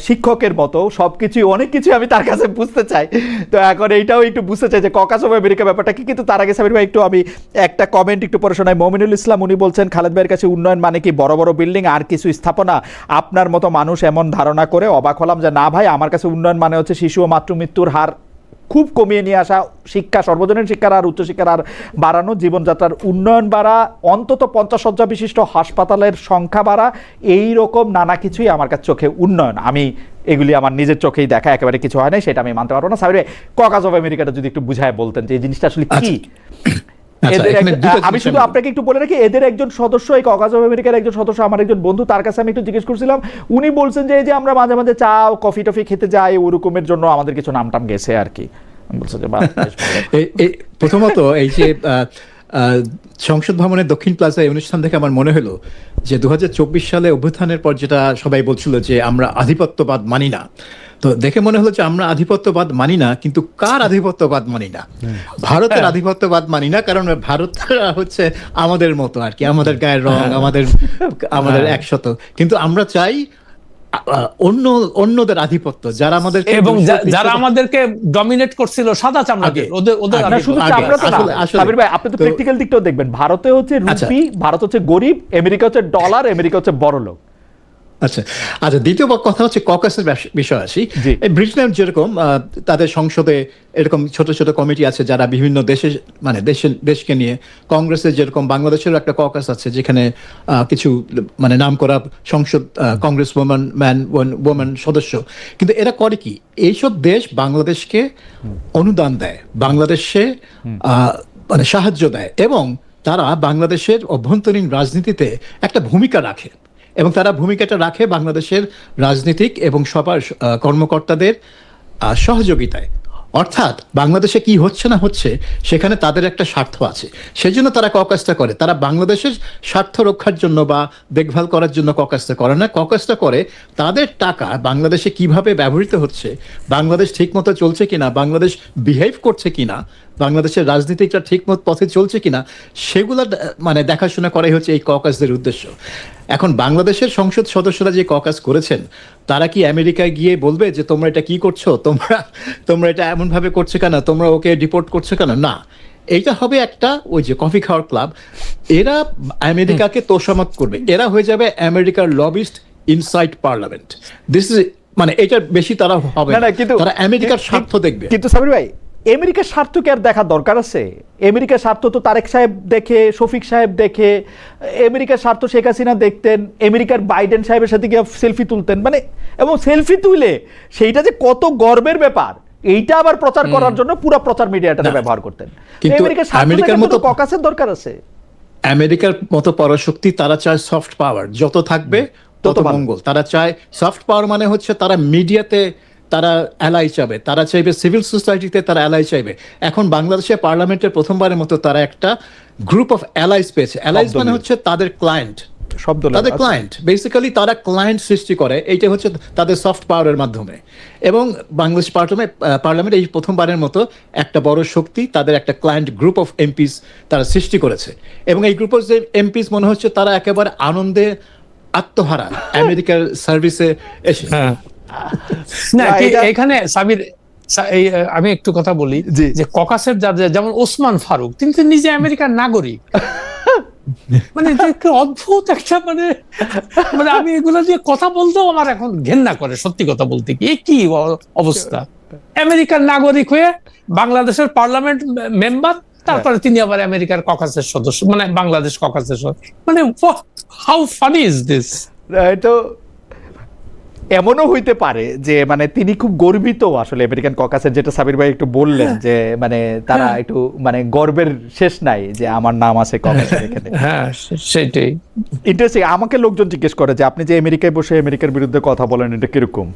শিক্ষকের মতো, সবকিছু অনেক কিছু আমি তার কাছে বুঝতে চাই। তো এখন এইটাও একটু বুঝতে চাই যে ককাস অফ আমেরিকা ব্যাপারটা কি। কিন্তু তার আগে সাবির ভাই একটু আমি একটা কমেন্ট একটু পড়ে শোনাই। মমিনুল ইসলাম, উনি বলছেন, খালেদ ভাইয়ের কাছে উন্নয়ন মানে কি বড় বড় বিল্ডিং আর কিছু স্থাপনা? আপনার মতো মানুষ এমন ধারণা করে অবাক হলাম যে না ভাই, আমার কাছে উন্নয়ন মানে হচ্ছে শিশু ও মাতৃ মৃত্যুর হার খুব কমিয়ে নিয়ে আসা, শিক্ষা, সর্বজনীন শিক্ষার আর উচ্চশিক্ষার আর বাড়ানো, জীবনযাত্রার উন্নয়ন বাড়া, অন্তত 50 শয্যা বিশিষ্ট হাসপাতালের সংখ্যা বাড়া, এই রকম নানা কিছুই আমার কাছে চোখে উন্নয়ন। আমি এগুলি আমার নিজের চোখেই দেখা, একেবারে কিছু হয় নাই সেটা আমি মানতে পারবো না। সাবির ভাই, ককাস অফ আমেরিকাটা যদি একটু বুঝায় বলতেন যে এই জিনিসটা আসলে কি। আমি শুধু আপনাকে একটু বলে রাখি, এদের একজন সদস্য, এই ককাস অফ আমেরিকার একজন সদস্য, আমার একজন বন্ধু, তার কাছে আমি একটু জিজ্ঞেস করছিলাম, উনি বলছেন যে এই যে আমরা মাঝে মাঝে চা কফি টফি খেতে যাই, ওরকমের জন্য আমাদের কিছু নাম টাম গেছে আর কি। প্রথমত এই যে সংসদ ভবনের দক্ষিণ প্লাজায় এই অনুষ্ঠান থেকে আমার মনে হলো যে 2024 সালে অভ্যুত্থানের পর যেটা সবাই বলছিল যে আমরা আধিপত্যবাদ মানি না, তো দেখে মনে হলো যে আমরা আধিপত্যবাদ মানি না, কিন্তু কার আধিপত্যবাদ মানি না? ভারতের আধিপত্যবাদ মানি না, কারণ ভারত হচ্ছে আমাদের মতো আর কি, আমাদের গায়ের রং, আমাদের একশত, কিন্তু আমরা চাই অন্যদের আধিপত্য, যারা আমাদের এবং যারা আমাদেরকে ডমিনেট করছিল সাদা চামড়াকে, ওদের না শুধু চামড়া তো না, সাবির ভাই আপনি তো প্র্যাকটিক্যাল দিকটাও দেখবেন। ভারতে হচ্ছে রুপি, ভারত হচ্ছে গরিব, আমেরিকা হচ্ছে ডলার, আমেরিকা হচ্ছে বড়লোক। আচ্ছা, দ্বিতীয় কথা হচ্ছে ককাসের বিষয় আসি। ব্রিটেনের যেরকম তাদের সংসদে এরকম ছোট ছোট কমিটি আছে যারা বিভিন্ন দেশকে নিয়ে, কংগ্রেসের যেরকম বাংলাদেশেরও একটা ককাস আছে যেখানে কিছু নাম করা সংসদ কংগ্রেস ওমেন সদস্য, কিন্তু এরা করে কি, এইসব দেশ বাংলাদেশকে অনুদান দেয়, বাংলাদেশে সাহায্য দেয়, এবং তারা বাংলাদেশের অভ্যন্তরীণ রাজনীতিতে একটা ভূমিকা রাখে, এবং তারা ভূমিকাটা রাখে বাংলাদেশের রাজনীতিক এবং সবার কর্মকর্তাদের সহযোগিতায়। অর্থাৎ বাংলাদেশে কি হচ্ছে না হচ্ছে সেখানে তাদের একটা স্বার্থ আছে, সেজন্য তারা ককাসটা করে। তারা বাংলাদেশের স্বার্থ রক্ষার জন্য বা দেখভাল করার জন্য ককাসটা করে না, ককাসটা করে তাদের টাকা বাংলাদেশে কিভাবে ব্যবহৃত হচ্ছে, বাংলাদেশ ঠিকমতো চলছে কিনা, বাংলাদেশ বিহেভ করছে কিনা, বাংলাদেশের রাজনীতিকরা ঠিকমতো পথে চলছে কিনা, সেগুলো দেখাশোনা করাই হচ্ছে এই ককাসদের উদ্দেশ্য। এখন বাংলাদেশের সংসদ সদস্যরা যে ককাস করেছেন, তারা কি আমেরিকায় গিয়ে বলবে যে তোমরা এটা কি করছো, তোমরা এটা এমন ভাবে করছো কেন, তোমরা ওকে ডিপোর্ট করছো কেন? না, এইটা হবে একটা ওই যে কফি খাওয়ার ক্লাব, এরা আমেরিকাকে তোষামত করবে, এরা হয়ে যাবে আমেরিকার lobbyist inside parliament. This is এটার বেশি তারা হবে না, কিন্তু তারা আমেরিকার স্বার্থ দেখবে। কিন্তু সাবির ভাই, আমেরিকার স্বার্থ কি আর দেখার দরকার আছে? আমেরিকার স্বার্থ তো তারেক সাহেব দেখে, শফিক সাহেব দেখে, আমেরিকার স্বার্থ শেখ হাসিনা দেখতেন, আমেরিকার বাইডেন সাহেবের সাথে গিয়ে সেলফি তুলতেন, এবং সেলফি তুলে সেইটা যে কত গর্বের ব্যাপার, এইটা আবার প্রচার করার জন্য পুরো প্রচার মিডিয়াটা ব্যবহার করতেন। কিন্তু আমেরিকার মতো ককাসের দরকার আছে? আমেরিকার মতো পরাশক্তি, তারা চায় সফট পাওয়ার, যত থাকবে তত মঙ্গল। তারা চায় সফট পাওয়ার হচ্ছে তারা মিডিয়াতে তারা অ্যালাই চাইবে, তারা চাইবে সিভিল সোসাইটিতে তারা অ্যালাই চাইবে। এখন বাংলাদেশের পার্লামেন্টের প্রথমবারের মতো তারা একটা গ্রুপ অফ অ্যালাইজ পেয়েছে। অ্যালাইজ হচ্ছে তাদের ক্লায়েন্ট, তাদের ক্লায়েন্ট, বেসিক্যালি তারা ক্লায়েন্ট সৃষ্টি করে, এইটা হচ্ছে তাদের সফট পাওয়ারের মাধ্যমে। এবং বাংলাদেশ পার্লামেন্ট এই প্রথমবারের মতো একটা বড় শক্তি, তাদের একটা ক্লায়েন্ট গ্রুপ অফ এমপিস তারা সৃষ্টি করেছে, এবং এই গ্রুপ অফ এমপিস মনে হচ্ছে তারা একেবারে আনন্দে আত্মহারা আমেরিকার সার্ভিসে এসে। না, এখানে সাবির আমি একটু কথা বলি যে ককাসের যেমন ওসমান ফারুক, তিনি তো নিজে আমেরিকার নাগরিক। অদ্ভুত একটা আমি এগুলো দিয়ে কথা বলতেও আমার এখন ঘেন্না করে, সত্যি কথা বলতে। কি অবস্থা, আমেরিকার নাগরিক হয়ে বাংলাদেশের পার্লামেন্ট মেম্বার, তারপরে তিনি আবার আমেরিকার ককাসের সদস্য, বাংলাদেশ ককাসের সদস্য। How funny is this? তো এমনও হইতে পারে যে তিনি খুব গর্বিত আসলে আমেরিকান ককাসের, যেটা সাবির ভাই একটু বললেন যে তারা একটু গর্বের শেষ নাই যে আমার নাম আছে ককাসের এখানে। হ্যাঁ, সেটাই ইন্টারেস্টিং। আমাকে লোকজন জিজ্ঞেস করে যে আপনি যে আমেরিকায় বসে আমেরিকার বিরুদ্ধে কথা বলেন, এটা কিরকম?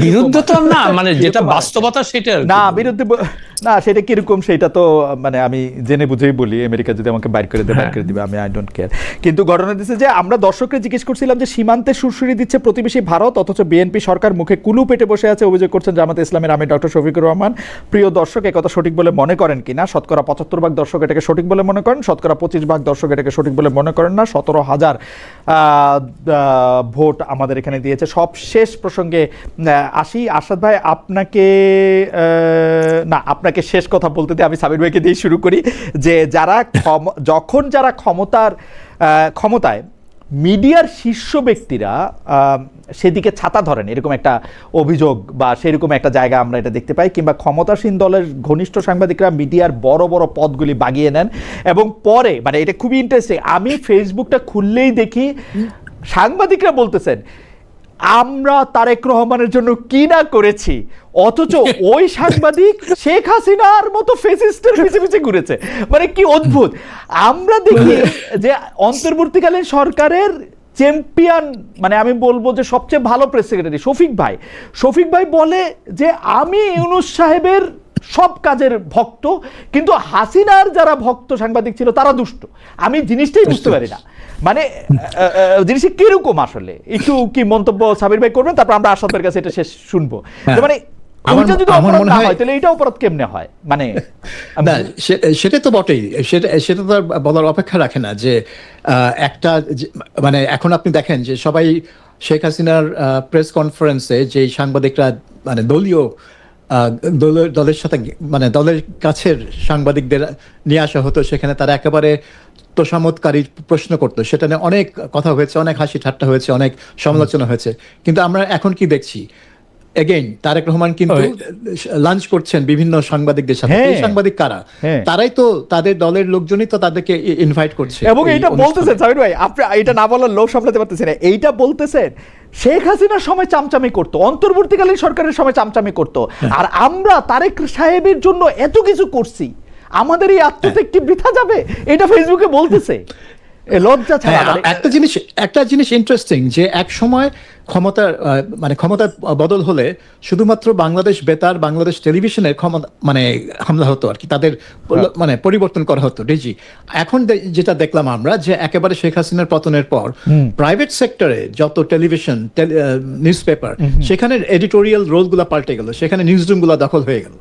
বিরুদ্ধে তো না, যেটা বাস্তবতা সেটা না, বিরুদ্ধে না, সেটা কিরকম সেটা তো আমি জেনে বুঝেই বলি। আমেরিকা যদি আমাকে বাইর করে দিবে, আমি আই ডোন্ট কেয়ার। কিন্তু ঘটনা দিচ্ছে যে আমরা দর্শককে জিজ্ঞেস করছিলাম যে সীমান্তে সুরসুরি দিচ্ছে প্রতিবেশী ভারত, অথচ বিএনপি সরকার মুখে কুলু পেটে বসে আছে, অভিযোগ করছেন জামাতে ইসলামের আমির ডক্টর শফিকুর রহমান। প্রিয় দর্শক, একথা সঠিক বলে মনে করেন কিনা? শতকরা 75% দর্শক এটাকে সঠিক বলে মনে করেন, শতকরা 25% দর্শক এটাকে সঠিক বলে মনে করেন না। 17,000 ভোট আমাদের এখানে দিয়েছে। সব শেষ প্রসঙ্গে আসি। আরশাদ ভাই, আপনাকে শেষ কথা বলতে দিয়ে আমি সাবির ভাইকে দিয়ে শুরু করি যে যখন যারা ক্ষমতায়, মিডিয়ার শীর্ষ ব্যক্তিরা সেদিকে ছাতা ধরেন, এরকম একটা অভিযোগ বা সেরকম একটা জায়গা আমরা এটা দেখতে পাই, কিংবা ক্ষমতাসীন দলের ঘনিষ্ঠ সাংবাদিকরা মিডিয়ার বড় বড় পদগুলি বাগিয়ে নেন, এবং পরে এটা খুবই ইন্টারেস্টিং, আমি ফেসবুকটা খুললেই দেখি সাংবাদিকরা বলতেছেন আমরা তারেক রহমানের জন্য কি না করেছি, অথচ ওই সাংবাদিক শেখ হাসিনার মতো ফেসিস্টের পিছে পিছে ঘুরেছে। কি অদ্ভুত! আমরা দেখি যে অন্তর্বর্তীকালীন সরকারের চ্যাম্পিয়ন, আমি বলবো যে সবচেয়ে ভালো প্রেস সেক্রেটারি শফিক ভাই বলে যে আমি ইউনূস সাহেবের সব কাজের ভক্ত, কিন্তু হাসিনার যারা ভক্ত সাংবাদিক ছিল তারা দুষ্ট। আমি জিনিসটাই বুঝতে পারি না, মানে জিনিসটা কিরকম আসলে। একটু কি মন্তব্য সাবির ভাই করবেন, তারপর আমরা আসাদের কাছে এটা শেষ শুনবো। মানে ওইটা যদি অপরাধ না হয় তাহলে এটা অপরাধ কেমনে হয়? মানে সেটা তো বটেই, সেটা তো বলার অপেক্ষা রাখে না যে একটা মানে এখন আপনি দেখেন যে সবাই শেখ হাসিনার প্রেস কনফারেন্সে যে সাংবাদিকরা মানে দলের সাথে মানে দলের কাছের সাংবাদিকদের নিয়ে আসা হতো, সেখানে তারা একেবারে তোষামতকারী প্রশ্ন করতো, সেটা নিয়ে অনেক কথা হয়েছে, অনেক হাসি ঠাট্টা হয়েছে, অনেক সমালোচনা হয়েছে। কিন্তু আমরা এখন কি দেখছি, এগেইন তারেক রহমান কিন্তু লাঞ্চ করছেন বিভিন্ন সাংবাদিকদের সাথে। এই সাংবাদিক কারা? তারাই তো তাদের দলের লোকজনই তো তাদেরকে ইনভাইট করছে। এবং এইটা বলতেছেন সাবির ভাই, আপনি এটা না বলার লোভ সামলাতে পারতেছেন না, এইটা বলতেছেন শেখ হাসিনার সময় চামচামি করতো, অন্তর্বর্তীকালীন সরকারের সময় চামচামি করতো, আর আমরা তারেক সাহেবের জন্য এত কিছু করছি, আমাদের এই আত্মত্যাগটি বৃথা যাবে, এটা ফেসবুকে বলতেছে। লজ্জা ছাড়া। একটা জিনিস ইন্টারেস্টিং যে এক সময় ক্ষমতার বদল হলে শুধুমাত্র বাংলাদেশ বেতার, বাংলাদেশ টেলিভিশনের ক্ষমতা মানে হামলা হতো আর কি, তাদের মানে পরিবর্তন করা হতো ডিজি। এখন যেটা দেখলাম আমরা যে একেবারে শেখ হাসিনার পতনের পর প্রাইভেট সেক্টরে যত টেলিভিশন, নিউজ পেপার, সেখানের এডিটোরিয়াল রোলগুলো পাল্টে গেল, সেখানে নিউজ রুমগুলো দখল হয়ে গেল।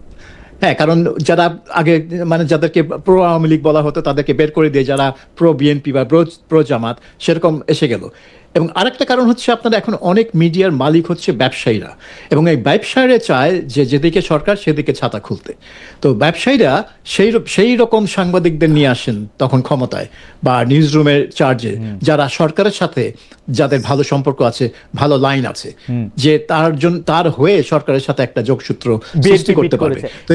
হ্যাঁ, কারণ যারা আগে মানে যাদেরকে প্রো আওয়ামী লীগ বলা হতো তাদেরকে বের করে দিয়ে যারা প্রো বিএনপি বা প্রো জামাত সেরকম এসে গেল। এবং আরেকটা কারণ হচ্ছে আপনারা এখন অনেক মিডিয়ার মালিক হচ্ছে ব্যবসায়ীরা, এবং এই ব্যবসায়ীরা চায় যে যেদিকে সরকার সেদিকে ছাতা খুলতে। তো ব্যবসায়ীরা সেই রকম সাংবাদিকদের নিয়ে আসেন তখন ক্ষমতায় বা নিউজ রুমের চার্জে, যারা সরকারের সাথে যাদের ভালো সম্পর্ক আছে, ভালো লাইন আছে, যে তার হয়ে সরকারের সাথে একটা যোগসূত্র সৃষ্টি করতে পারবে। তো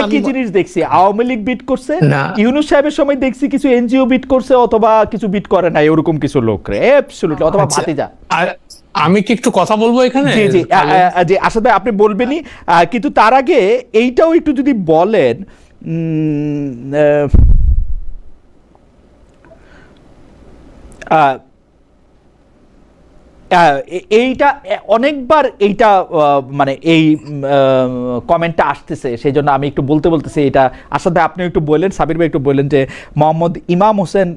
একই জিনিস দেখছি, আওয়ামী লীগ বিট করছে, ইউনূস সাহেবের সময় দেখছি কিছু এনজিও বিট করছে, অথবা কিছু বিট করে না, এরকম কিছু লোক রে অ্যাবসলিউটলি, অথবা ভাতিজা। আমি কি একটু কথা বলবো এখানে? জি জি জি, আসাদ ভাই আপনি বলবেনই, কিন্তু তার আগে এইটাও একটু যদি বলেন, এইটা অনেকবার এইটা মানে এই কমেন্টটা আসতেছে, সেই জন্য আমি একটু বলতেছি এটা। আসাদ ভাই আপনি একটু বললেন, সাবির ভাই একটু বললেন যে মোহাম্মদ ইমাম হোসেন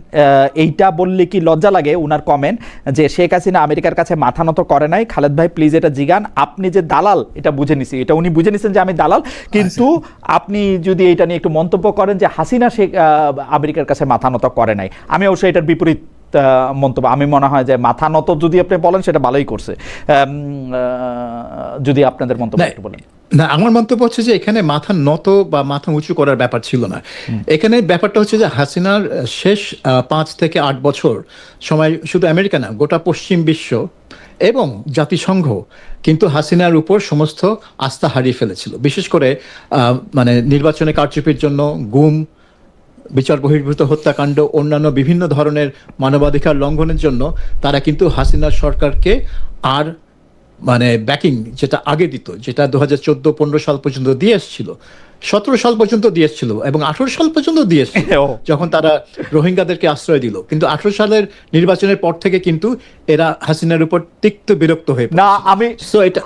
এইটা বললে কি লজ্জা লাগে, উনার কমেন্ট যে শেখ হাসিনা আমেরিকার কাছে মাথা নত করে নাই। খালেদ ভাই প্লিজ এটা জিগান, আপনি যে দালাল এটা বুঝে নিছি, এটা উনি বুঝে নিছেন যে আমি দালাল, কিন্তু আপনি যদি এটা নিয়ে একটু মন্তব্য করেন যে হাসিনা শেখ আমেরিকার কাছে মাথা নত করে নাই, আমি অবশ্যই এটার বিপরীত মন্তব্য। আমি মনে হয় যে মাথা নত যদি আপনি বলেন সেটা ভালোই করছে, যদি আপনাদের মন্তব্য একটু বলেন। না, আমার মন্তব্য হচ্ছে যে এখানে মাথা নত বা মাথা উঁচু করার ব্যাপার ছিল না। এখানে ব্যাপারটা হচ্ছে যে হাসিনার শেষ 5 থেকে 8 বছর সময় শুধু আমেরিকা না, গোটা পশ্চিম বিশ্ব এবং জাতিসংঘ কিন্তু হাসিনার উপর সমস্ত আস্থা হারিয়ে ফেলেছিল। বিশেষ করে মানে নির্বাচনে কারচুপির জন্য, গুম, বিচার বহির্ভূত হত্যাকাণ্ড, অন্যান্য বিভিন্ন ধরনের মানবাধিকার লঙ্ঘনের জন্য তারা কিন্তু হাসিনা সরকারকে আর মানে ব্যাকিং যেটা আগে দিত, যেটা 2014-15 সাল পর্যন্ত দিয়ে এসেছিল, 17 সাল পর্যন্ত দিয়ে এসেছিল এবং 18 সাল পর্যন্ত দিয়ে এসেছিল যখন তারা রোহিঙ্গাদেরকে আশ্রয় দিল। কিন্তু 18 সালের নির্বাচনের পর থেকে কিন্তু এরা হাসিনার উপর তিক্ত বিরক্ত হয়ে না।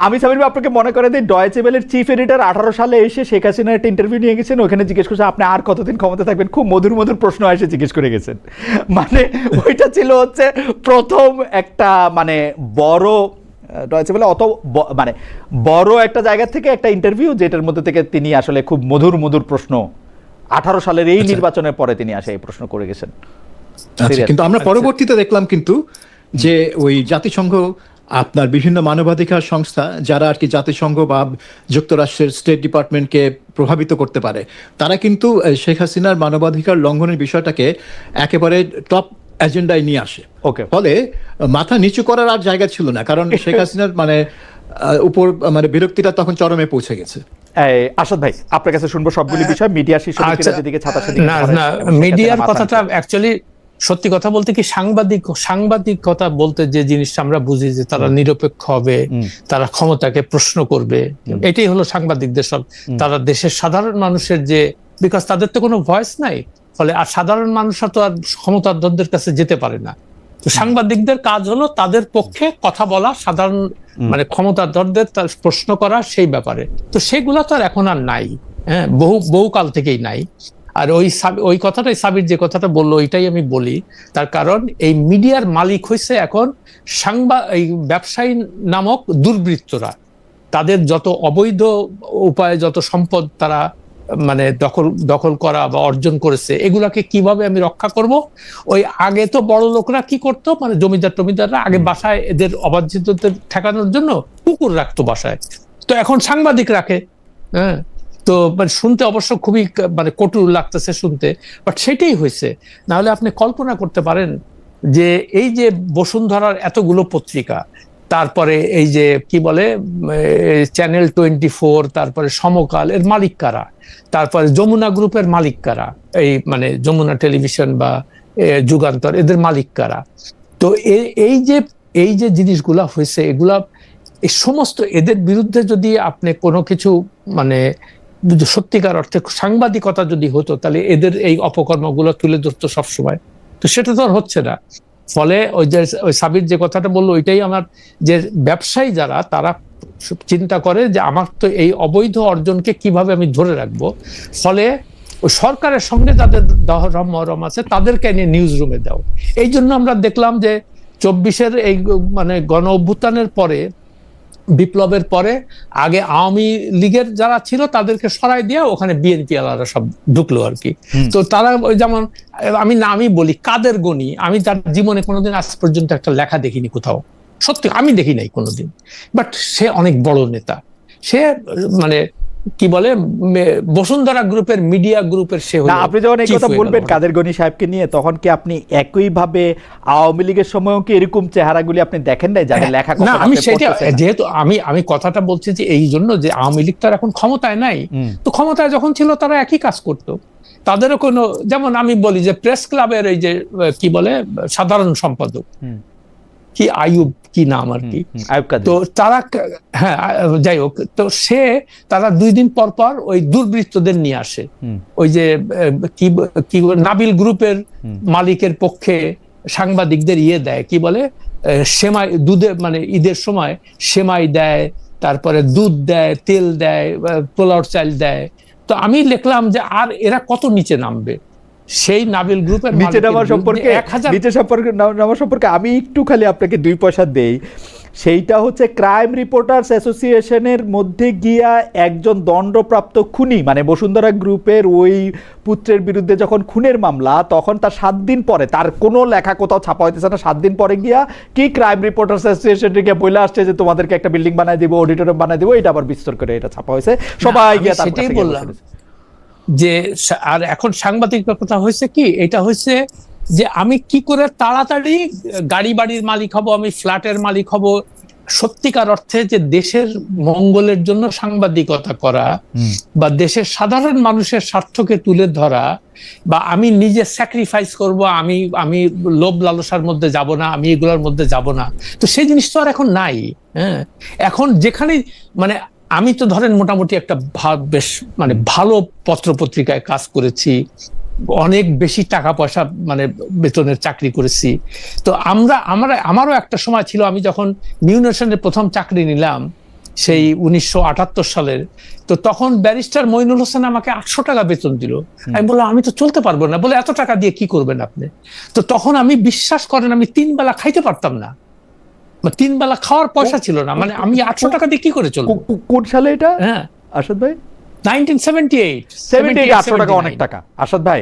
আমি সাবির ভাই আপনাকে মনে করে দিই, ডয়েচে ওয়েলের চিফ এডিটর 18 সালে এসে শেখ হাসিনার একটা ইন্টারভিউ নিয়ে গেছেন, ওখানে জিজ্ঞেস করছে আপনি আর কতদিন ক্ষমতা থাকবেন, খুব মধুর মধুর প্রশ্ন এসে জিজ্ঞেস করে গেছেন। মানে ওইটা ছিল হচ্ছে প্রথম একটা মানে বড় অত মানে বড় একটা জায়গা থেকে একটা ইন্টারভিউ, যেটার মধ্যে থেকে তিনি আসলে খুব মধুর মধুর প্রশ্ন 18 সালের এই নির্বাচনের পরে তিনি আসে এই প্রশ্ন করে গেছেন। কিন্তু আমরা পরবর্তীতে দেখলাম কিন্তু যে ওই জাতিসংঘ, আপনার বিভিন্ন মানবাধিকার সংস্থা যারা আর কি জাতিসংঘ বা যুক্তরাষ্ট্রের স্টেট ডিপার্টমেন্টকে প্রভাবিত করতে পারে, তারা কিন্তু শেখ হাসিনার মানবাধিকার লঙ্ঘনের বিষয়টাকে একেবারে টপ এজেন্ডায় নিয়ে আসে। ফলে মাথা নিচু করার আর জায়গা ছিল না, কারণ শেখ হাসিনার মানে উপর মানে বিরক্তিটা তখন চরমে পৌঁছে গেছে। আসাদ ভাই আপনার কাছে শুনবো সবগুলি বিষয়, মিডিয়া যেদিকে ছাতা সেদিকে। না, মিডিয়ার কথাটা অ্যাকচুয়ালি সত্যি কথা বলতে কি, সাংবাদিকতা বলতে যে জিনিসটা আমরা বুঝি যে তারা নিরপেক্ষ হবে, তারা ক্ষমতাকে প্রশ্ন করবে, এটাই হলো সাংবাদিকদের সব। তারা দেশের সাধারণ মানুষের যে, বিকজ তাদের তো কোনো ভয়েস নাই, ফলে আর সাধারণ মানুষরা তো আর ক্ষমতাধরদের কাছে যেতে পারে না, তো সাংবাদিকদের কাজ হলো তাদের পক্ষে কথা বলা, সাধারণ মানে ক্ষমতাধরদের তার প্রশ্ন করা সেই ব্যাপারে। তো সেগুলো তো আর এখন আর নাই, হ্যাঁ, বহুকাল থেকেই নাই। আর ওই কথাটাই সাবির যে কথাটা বললো ওইটাই আমি বলি, তার কারণ এই মিডিয়ার মালিক হয়েছে এখন এই ব্যবসায়ী নামক দুর্বৃত্তরা। তাদের যত অবৈধ উপায়ে যত সম্পদ তারা মানে দখল করা বা অর্জন করেছে, এগুলাকে কিভাবে আমি রক্ষা করব। ওই আগে তো বড় লোকরা কি করতো, মানে টমিদাররা আগে বাসায় এদের অবাঞ্ছিতদের ঠেকানোর জন্য কুকুর রাখতো বাসায়, তো এখন সাংবাদিক রাখে। হ্যাঁ, তো মানে শুনতে অবশ্য খুবই মানে কটু লাগতেছে শুনতে, বাট সেটাই হয়েছে। না হলে আপনি কল্পনা করতে পারেন যে এই যে বসুন্ধরার এতগুলো পত্রিকা, তারপরে এই যে কি বলে চ্যানেল 24, তারপরে সমকাল, এর মালিক কারা, তারপরে যমুনা গ্রুপের মালিক কারা, এই মানে যমুনা টেলিভিশন বা যুগান্তর, এদের মালিক কারা। তো এই যে জিনিসগুলা হয়েছে, এগুলা এই সমস্ত এদের বিরুদ্ধে যদি আপনি কোনো কিছু মানে সত্যিকার অর্থে সাংবাদিকতা যদি হতো, তাহলে এদের এই অপকর্মগুলো তুলে ধরতো সবসময়। তো সেটা তো আর হচ্ছে না। ফলে ওই সাবির যে কথাটা বললো ওইটাই আমার, যে ব্যবসায়ী যারা তারা চিন্তা করে যে আমার তো এই অবৈধ অর্জনকে কিভাবে আমি ধরে রাখবো। ফলে ওই সরকারের সঙ্গে যাদের মহরম আছে তাদেরকে নিয়ে নিউজ রুমে দাও। এই জন্য আমরা দেখলাম যে 24-এর এই মানে গণ অভ্যুত্থানের পরে, বিপ্লবের পরে আগে আওয়ামী লীগের যারা ছিল তাদেরকে সরাই দিয়ে ওখানে বিএনপি আলারা সব ঢুকলো আর কি। তো তারা ওই যেমন আমি বলি কাদের গনি, আমি তার জীবনে কোনোদিন আজ পর্যন্ত একটা লেখা দেখিনি কোথাও, সত্যি আমি দেখি নাই কোনোদিন, বাট সে অনেক বড় নেতা। সে মানে কি বলে বসুন্ধরা গ্রুপের মিডিয়া গ্রুপের সে হলো। আপনি যখন এই কথা বলবেন কাদের গনি সাহেবকে নিয়ে, তখন কি আপনি একইভাবে আওয়ামী লীগের সময়ও কি এরকম চেহারাগুলি আপনি দেখেন নাই যাদের লেখা? না, আমি সেটা যেহেতু আমি কথাটা বলছি যে এই জন্য যে আওয়ামী লীগ তো এখন ক্ষমতায় নাই, তো ক্ষমতায় যখন ছিল তারা একই কাজ করতো। তাদেরও কোনো, যেমন আমি বলি যে প্রেস ক্লাবের এই যে কি বলে সাধারণ সম্পাদক কি আইয়ুব কি নাম আর কি, তো তারা, হ্যাঁ যাই হোক, তো তারা 2 দিন পর পর ওই দুর্বৃত্তদের নিয়ে আসে। ওই যে কি নাবিল গ্রুপের মালিকের পক্ষে সাংবাদিকদের দেয়, কি বলে সেমাই, দুধে মানে ঈদের সময় সেমাই দেয়, তারপরে দুধ দেয়, তেল দেয়, পোলাওর চাল দেয়। তো আমি লিখলাম যে আর এরা কত নিচে নামবে। সেই নাবিল গ্রুপের নিচে নামার সম্পর্কে আমি একটু খালি আপনাকে 2 পয়সা দেই। সেইটা হচ্ছে ক্রাইম রিপোর্টার্স অ্যাসোসিয়েশনের মধ্যে গিয়া একজন দণ্ডপ্রাপ্ত খুনি, মানে বসুন্ধরা গ্রুপের ওই পুত্রের বিরুদ্ধে যখন খুনের মামলা, তখন তার 7 দিন পরে, তার কোনো লেখা কোথাও ছাপা হইতেছে না, 7 দিন পরে গিয়া কি ক্রাইম রিপোর্টার্স অ্যাসোসিয়েশনে গিয়ে বলে আসছে যে তোমাদেরকে একটা বিল্ডিং বানায় দিব, অডিটোরিয়াম বানায় দিব, এটা আবার বিস্তর করে এটা ছাপা হয়েছে, সবাই গিয়া তার কাছে বললাম যে। আর এখন সাংবাদিকতা হয়েছে কি, এটা হয়েছে যে আমি কি করে তাড়াতাড়ি গাড়ি বাড়ির মালিক হব, আমি ফ্ল্যাটের মালিক হব। সত্যিকার অর্থে যে দেশের মঙ্গলের জন্য সাংবাদিকতা করা বা দেশের সাধারণ মানুষের স্বার্থকে তুলে ধরা, বা আমি নিজে স্যাক্রিফাইস করব, আমি লোভ লালসার মধ্যে যাব না, আমি এগুলোর মধ্যে যাব না, তো সেই জিনিস তো আর এখন নাই। হ্যাঁ, এখন যেখানে মানে আমি তো ধরেন মোটামুটি একটা বেশ মানে ভালো পত্রপত্রিকায় কাজ করেছি, অনেক বেশি টাকা পয়সা মানে বেতনের চাকরি করেছি। তো আমারও একটা সময় ছিল, আমি যখন নিউ নেশনের প্রথম চাকরি নিলাম সেই 1978 সালের, তো তখন ব্যারিস্টার মইনুল হোসেন আমাকে 800 টাকা বেতন দিল। আমি বললাম আমি তো চলতে পারবো না। বলে এত টাকা দিয়ে কি করবেন আপনি? তো তখন আমি, বিশ্বাস করেন, আমি 3 বেলা খাইতে পারতাম না, 3 বেলা খাওয়ার পয়সা ছিল না, মানে আমি 800 টাকা দিয়ে কি করে চলবো? কোন সালে এটা? হ্যাঁ আসাদ ভাই, 1978 800 টাকা অনেক টাকা। আসাদ ভাই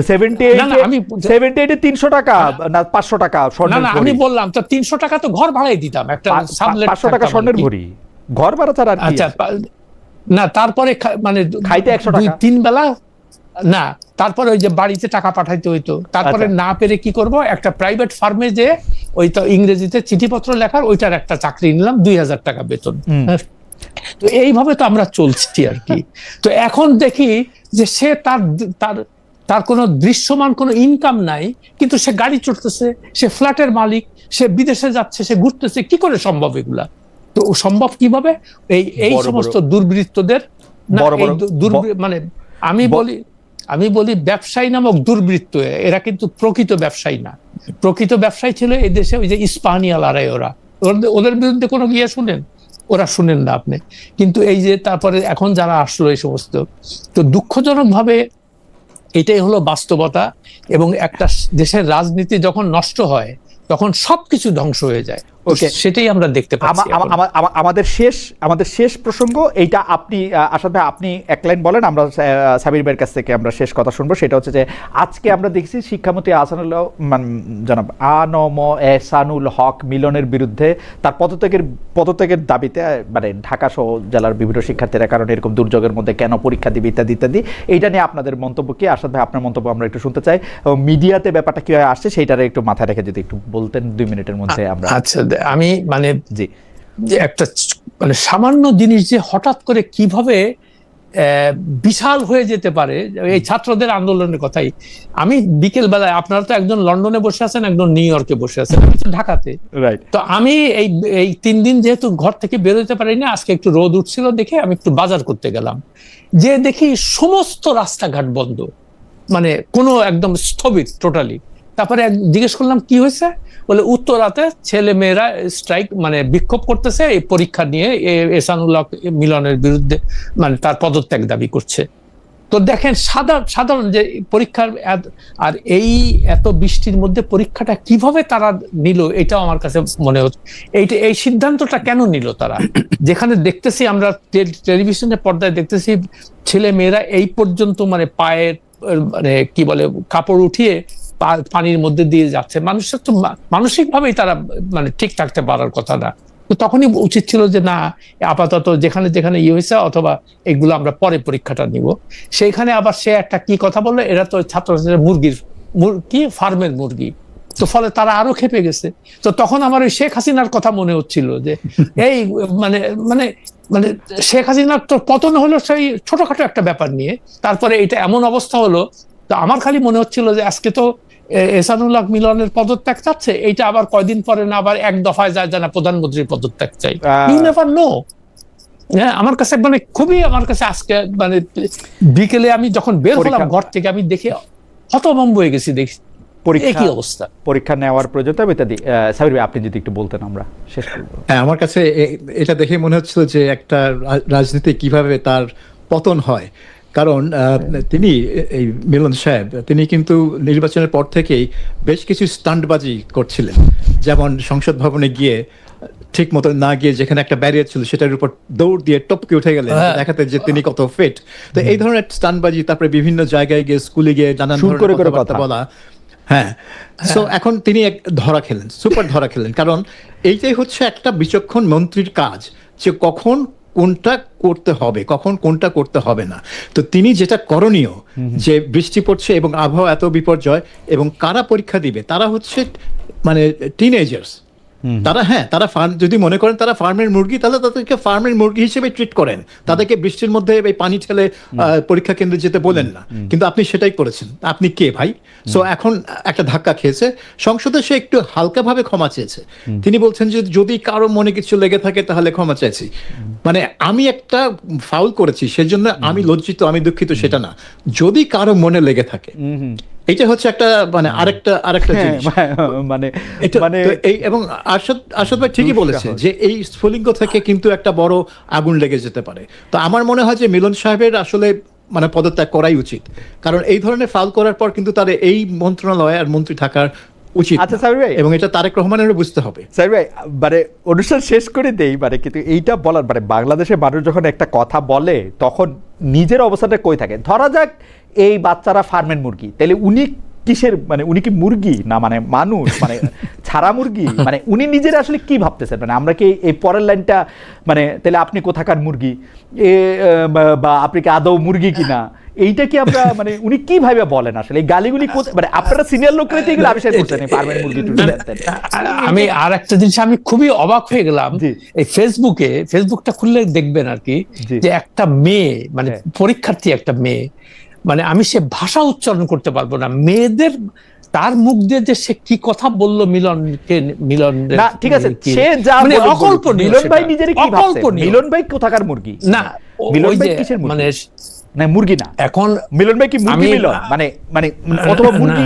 78 300 টাকা না 500 টাকা স্বর্ণের ভরি? আমি বললাম তো 300 টাকা তো ঘর ভাড়াই দিতাম, একটা 500 টাকা স্বর্ণের ভরি, ঘর ভাড়া ছাড়া আর কি? আচ্ছা না, তারপরে মানে খাইতে 100 টাকা, 3 বেলা না, তারপরে ওই যে বাড়িতে টাকা পাঠাইতে হইতো। তারপরে না পেরে কি করব, একটা প্রাইভেট ফার্মে যে ওই তো ইংরেজিতে চিঠিপত্র লেখার, ওইটার একটা চাকরি নিলাম, 2000 টাকা বেতন। তো এইভাবে তো আমরা চলছি আর কি। তো এখন দেখি যে সে তার কোনো দৃশ্যমান কোনো ইনকাম নাই, কিন্তু সে গাড়ি চড়তেছে, সে ফ্ল্যাটের মালিক, সে বিদেশে যাচ্ছে, সে ঘুরতেছে। কি করে সম্ভব এগুলা? তো সম্ভব কিভাবে? এই সমস্ত দুর্বৃত্তদের, মানে আমি বলি ব্যবসায়ী নামক দুর্বৃত্ত, এরা কিন্তু প্রকৃত ব্যবসায়ী না। প্রকৃত ব্যবসায়ী ছিল এই দেশে ওই যে ইস্পাহানিয়ালারাই, ওদের বিরুদ্ধে কোনো গিয়ে শুনেন? ওরা শুনেন না আপনি। কিন্তু এই যে তারপরে এখন যারা আসলো এই সমস্ত, তো দুঃখজনক ভাবে এটাই হলো বাস্তবতা। এবং একটা দেশের রাজনীতি যখন নষ্ট হয় তখন সবকিছু ধ্বংস হয়ে যায়। ওকে, সেটাই আমরা দেখতে পাচ্ছি। আমাদের শেষ প্রসঙ্গ এইটা। আপনি আসাদ ভাই, আপনি এক লাইন বলেন, আমরা সাবির ভাইয়ের কাছ থেকে আমরা শেষ কথা শুনবো। সেটা হচ্ছে যে আজকে আমরা দেখছি শিক্ষামন্ত্রী জনাব আনম এহসানুল হক মিলনের বিরুদ্ধে তার পদত্যাগের দাবিতে মানে ঢাকা সহ জেলার বিভিন্ন শিক্ষার্থীরা কারণ এরকম দুর্যোগের মধ্যে কেন পরীক্ষা দিবে ইত্যাদি ইত্যাদি। এইটা নিয়ে আপনাদের মন্তব্য কি? আসাদ ভাই, আপনার মন্তব্য আমরা একটু শুনতে চাই। এবং মিডিয়াতে ব্যাপারটা কিভাবে আসছে সেইটারে একটু মাথায় রেখে যদি একটু বলতেন 2 মিনিটের মধ্যে আমরা। আচ্ছা, আমি মানে জি, যে একটা মানে সামান্য জিনিস যে হঠাৎ করে কিভাবে বিশাল হয়ে যেতে পারে, এই ছাত্রদের আন্দোলনের কথাই। আমি বিকেল বেলায়, আপনারা তো একজন লন্ডনে বসে আছেন, একজন নিউ ইয়র্কে বসে আছেন, আমি তো ঢাকাতে। রাইট। তো আমি এই 3 দিন যেহেতু ঘর থেকে বেরোতে পারি না, আজকে একটু রোদ উঠছিল দেখে আমি একটু বাজার করতে গেলাম, যে দেখি সমস্ত রাস্তাঘাট বন্ধ, মানে কোনো একদম স্থবির টোটালি। তারপরে জিজ্ঞেস করলাম কি হয়েছে, বলে উত্তরাতে ছেলে মেয়েরা স্ট্রাইক মানে বিক্ষোভ করতেছে এই পরীক্ষা নিয়ে, এহসানুল্লাহ মিলনের বিরুদ্ধে, মানে তার পদত্যাগ দাবি করছে। তো দেখেন সাধারণ যে পরীক্ষার, আর এত বৃষ্টির মধ্যে পরীক্ষাটা কিভাবে তারা নিল, এটাও আমার কাছে মনে হচ্ছে। এই সিদ্ধান্তটা কেন নিল তারা? যেখানে দেখতেছি আমরা টেলিভিশনের পর্দায় দেখতেছি ছেলে মেয়েরা এই পর্যন্ত মানে পায়ের মানে কি বলে কাপড় উঠিয়ে পানির মধ্যে দিয়ে যাচ্ছে। মানুষের তো মানসিকভাবেই তারা মানে ঠিক থাকতে পারার কথা না। তো তখনই উচিত ছিল যে না, আপাতত যেখানে যেখানে হয়েছে, অথবা এগুলো আমরা পরে পরীক্ষাটা নিব। সেইখানে আবার সে একটা কি কথা বললো, এরা তো ছাত্রছাত্রীরা কি ফার্মের মুরগি। তো ফলে তারা আরো খেপে গেছে। তো তখন আমার ওই শেখ হাসিনার কথা মনে হচ্ছিল যে এই মানে মানে মানে শেখ হাসিনার তো পতন হলো সেই ছোটখাটো একটা ব্যাপার নিয়ে, তারপরে এটা এমন অবস্থা হলো। তো আমার খালি মনে হচ্ছিল যে আজকে তো এহসানুল্লাহ মিলনের পদত্যাগ চাচ্ছে, এইটা আবার কয়দিন পরে না আবার এক দফায় যায় জানা প্রধানমন্ত্রীর পদত্যাগ চাই। You never know. হ্যাঁ, আমার কাছে মানে খুবই, আমার কাছে আজকে মানে বিকেলে আমি যখন বের হলাম ঘর থেকে, আমি দেখে হতভম্ব হয়ে গেছি। দেখি কি অবস্থা, পরীক্ষা নেওয়ার প্রয়োজন ইত্যাদি। সাবির ভাই, আপনি যদি একটু বলতেন আমরা শেষ করব। হ্যাঁ, আমার কাছে এটা দেখে মনে হচ্ছিল যে একটা রাজনীতি কিভাবে তার পতন হয়। কারণ তিনি, এই মিলন সাহেব, তিনি কিন্তু নির্বাচনের পর থেকেই বেশ কিছু স্টান্টবাজি করছিলেন। যেমন সংসদ ভবনে গিয়ে ঠিক মতো না গিয়ে যেখানে একটা ব্যারিয়ার ছিল সেটার উপর দৌড় দিয়ে টপকে উঠে গেলেন, দেখাতে যে তিনি কত ফিট। তো এই ধরনের স্টান্টবাজি, তারপরে বিভিন্ন জায়গায় গিয়ে, স্কুলে গিয়ে নানান ধরনের কথা বলা। হ্যাঁ, সো এখন তিনি ধরা খেলেন, সুপার ধরা খেলেন। কারণ এইটাই হচ্ছে একটা বিচক্ষণ মন্ত্রীর কাজ, যে কখন কোনটা করতে হবে, কখন কোনটা করতে হবে না। তো তিনি যেটা করণীয়, যে বৃষ্টি পড়ছে এবং আবহাওয়া এত বিপর্যয়, এবং কারা পরীক্ষা দিবে, তারা হচ্ছে মানে টিনেজার্স। তারা, হ্যাঁ, তারা যদি মনে করেন তারা ফার্মের মুরগি, তাহলে তাদেরকে ফার্মের মুরগি হিসেবে ট্রিট করেন, তাদেরকে বৃষ্টির মধ্যে এই পানি ঠেলে পরীক্ষা কেন্দ্রে যেতে বলেন না। কিন্তু আপনি সেটাই করেছেন। আপনি কে ভাই? সো এখন একটা ধাক্কা খেয়েছে সংসদে, সে একটু হালকাভাবে ক্ষমা চেয়েছে। তিনি বলছেন যে যদি কারো মনে কিছু লেগে থাকে তাহলে ক্ষমা চাইছি। মানে আমি একটা ফাউল করেছি সেজন্য আমি লজ্জিত, আমি দুঃখিত, সেটা না। যদি কারো মনে লেগে থাকে, এটা হচ্ছে একটা মানে আরেকটা জিনিস। মানে এই, এবং আরশাদ ভাই ঠিকই বলেছে যে এই স্ফুলিঙ্গ থেকে কিন্তু একটা বড় আগুন লেগে যেতে পারে। তো আমার মনে হয় যে মিলন সাহেবের আসলে মানে পদত্যাগ করাই উচিত। কারণ এই ধরনের ফাউল করার পর কিন্তু তার এই মন্ত্রণালয়ে আর মন্ত্রী থাকার উচিত। আচ্ছা সাবির ভাই, এবং এটা তারেক রহমানেরও বুঝতে হবে। সাবির ভাই, মানে অনুষ্ঠান শেষ করে দেই, মানে কিন্তু এইটা বলার মানে বাংলাদেশের মানুষ যখন একটা কথা বলে তখন নিজের অবস্থাটা কই থাকে। ধরা যাক এই বাচ্চারা ফার্মের মুরগি, তাহলে উনি কিসের, মানে উনি কি মুরগি না মানে মানুষ, মানে ছাড়া মুরগি? মানে উনি নিজের আসলে কি ভাবতেছেন? মানে আমরা কি এই পরের লাইনটা, মানে তাহলে আপনি কোথাকার মুরগি, বা আপনি কি আদৌ মুরগি কিনা, এইটা কি আমরা মানে উনি কিভাবে বলেন আসলে এই গালিগুলি? মানে আপনারা সিনিয়র লোকরা তো এগুলো আবিষ্কার করছেন, ফার্মের মুরগি। আমি আর একটা জিনিস আমি খুবই অবাক হয়ে গেলাম, এই ফেসবুকটা খুললে দেখবেন আর কি, যে একটা মেয়ে, মানে পরীক্ষার্থী একটা মেয়ে, মানে আমি সে ভাষা উচ্চারণ করতে পারবো না, মেয়েদের তার মুখ দিয়ে যে সে কি কথা বললো মিলন না, ঠিক আছে, সে যা অকল্পনীয়। মিলন ভাই নিজের কি ভাবছেন? মিলন ভাই কোথাকার মুরগি? না, মিলন ভাই কিসের মানে মুরগি না, এখন মিলন ভাই কি মুরগি? মিলন মানে অথবা মুরগি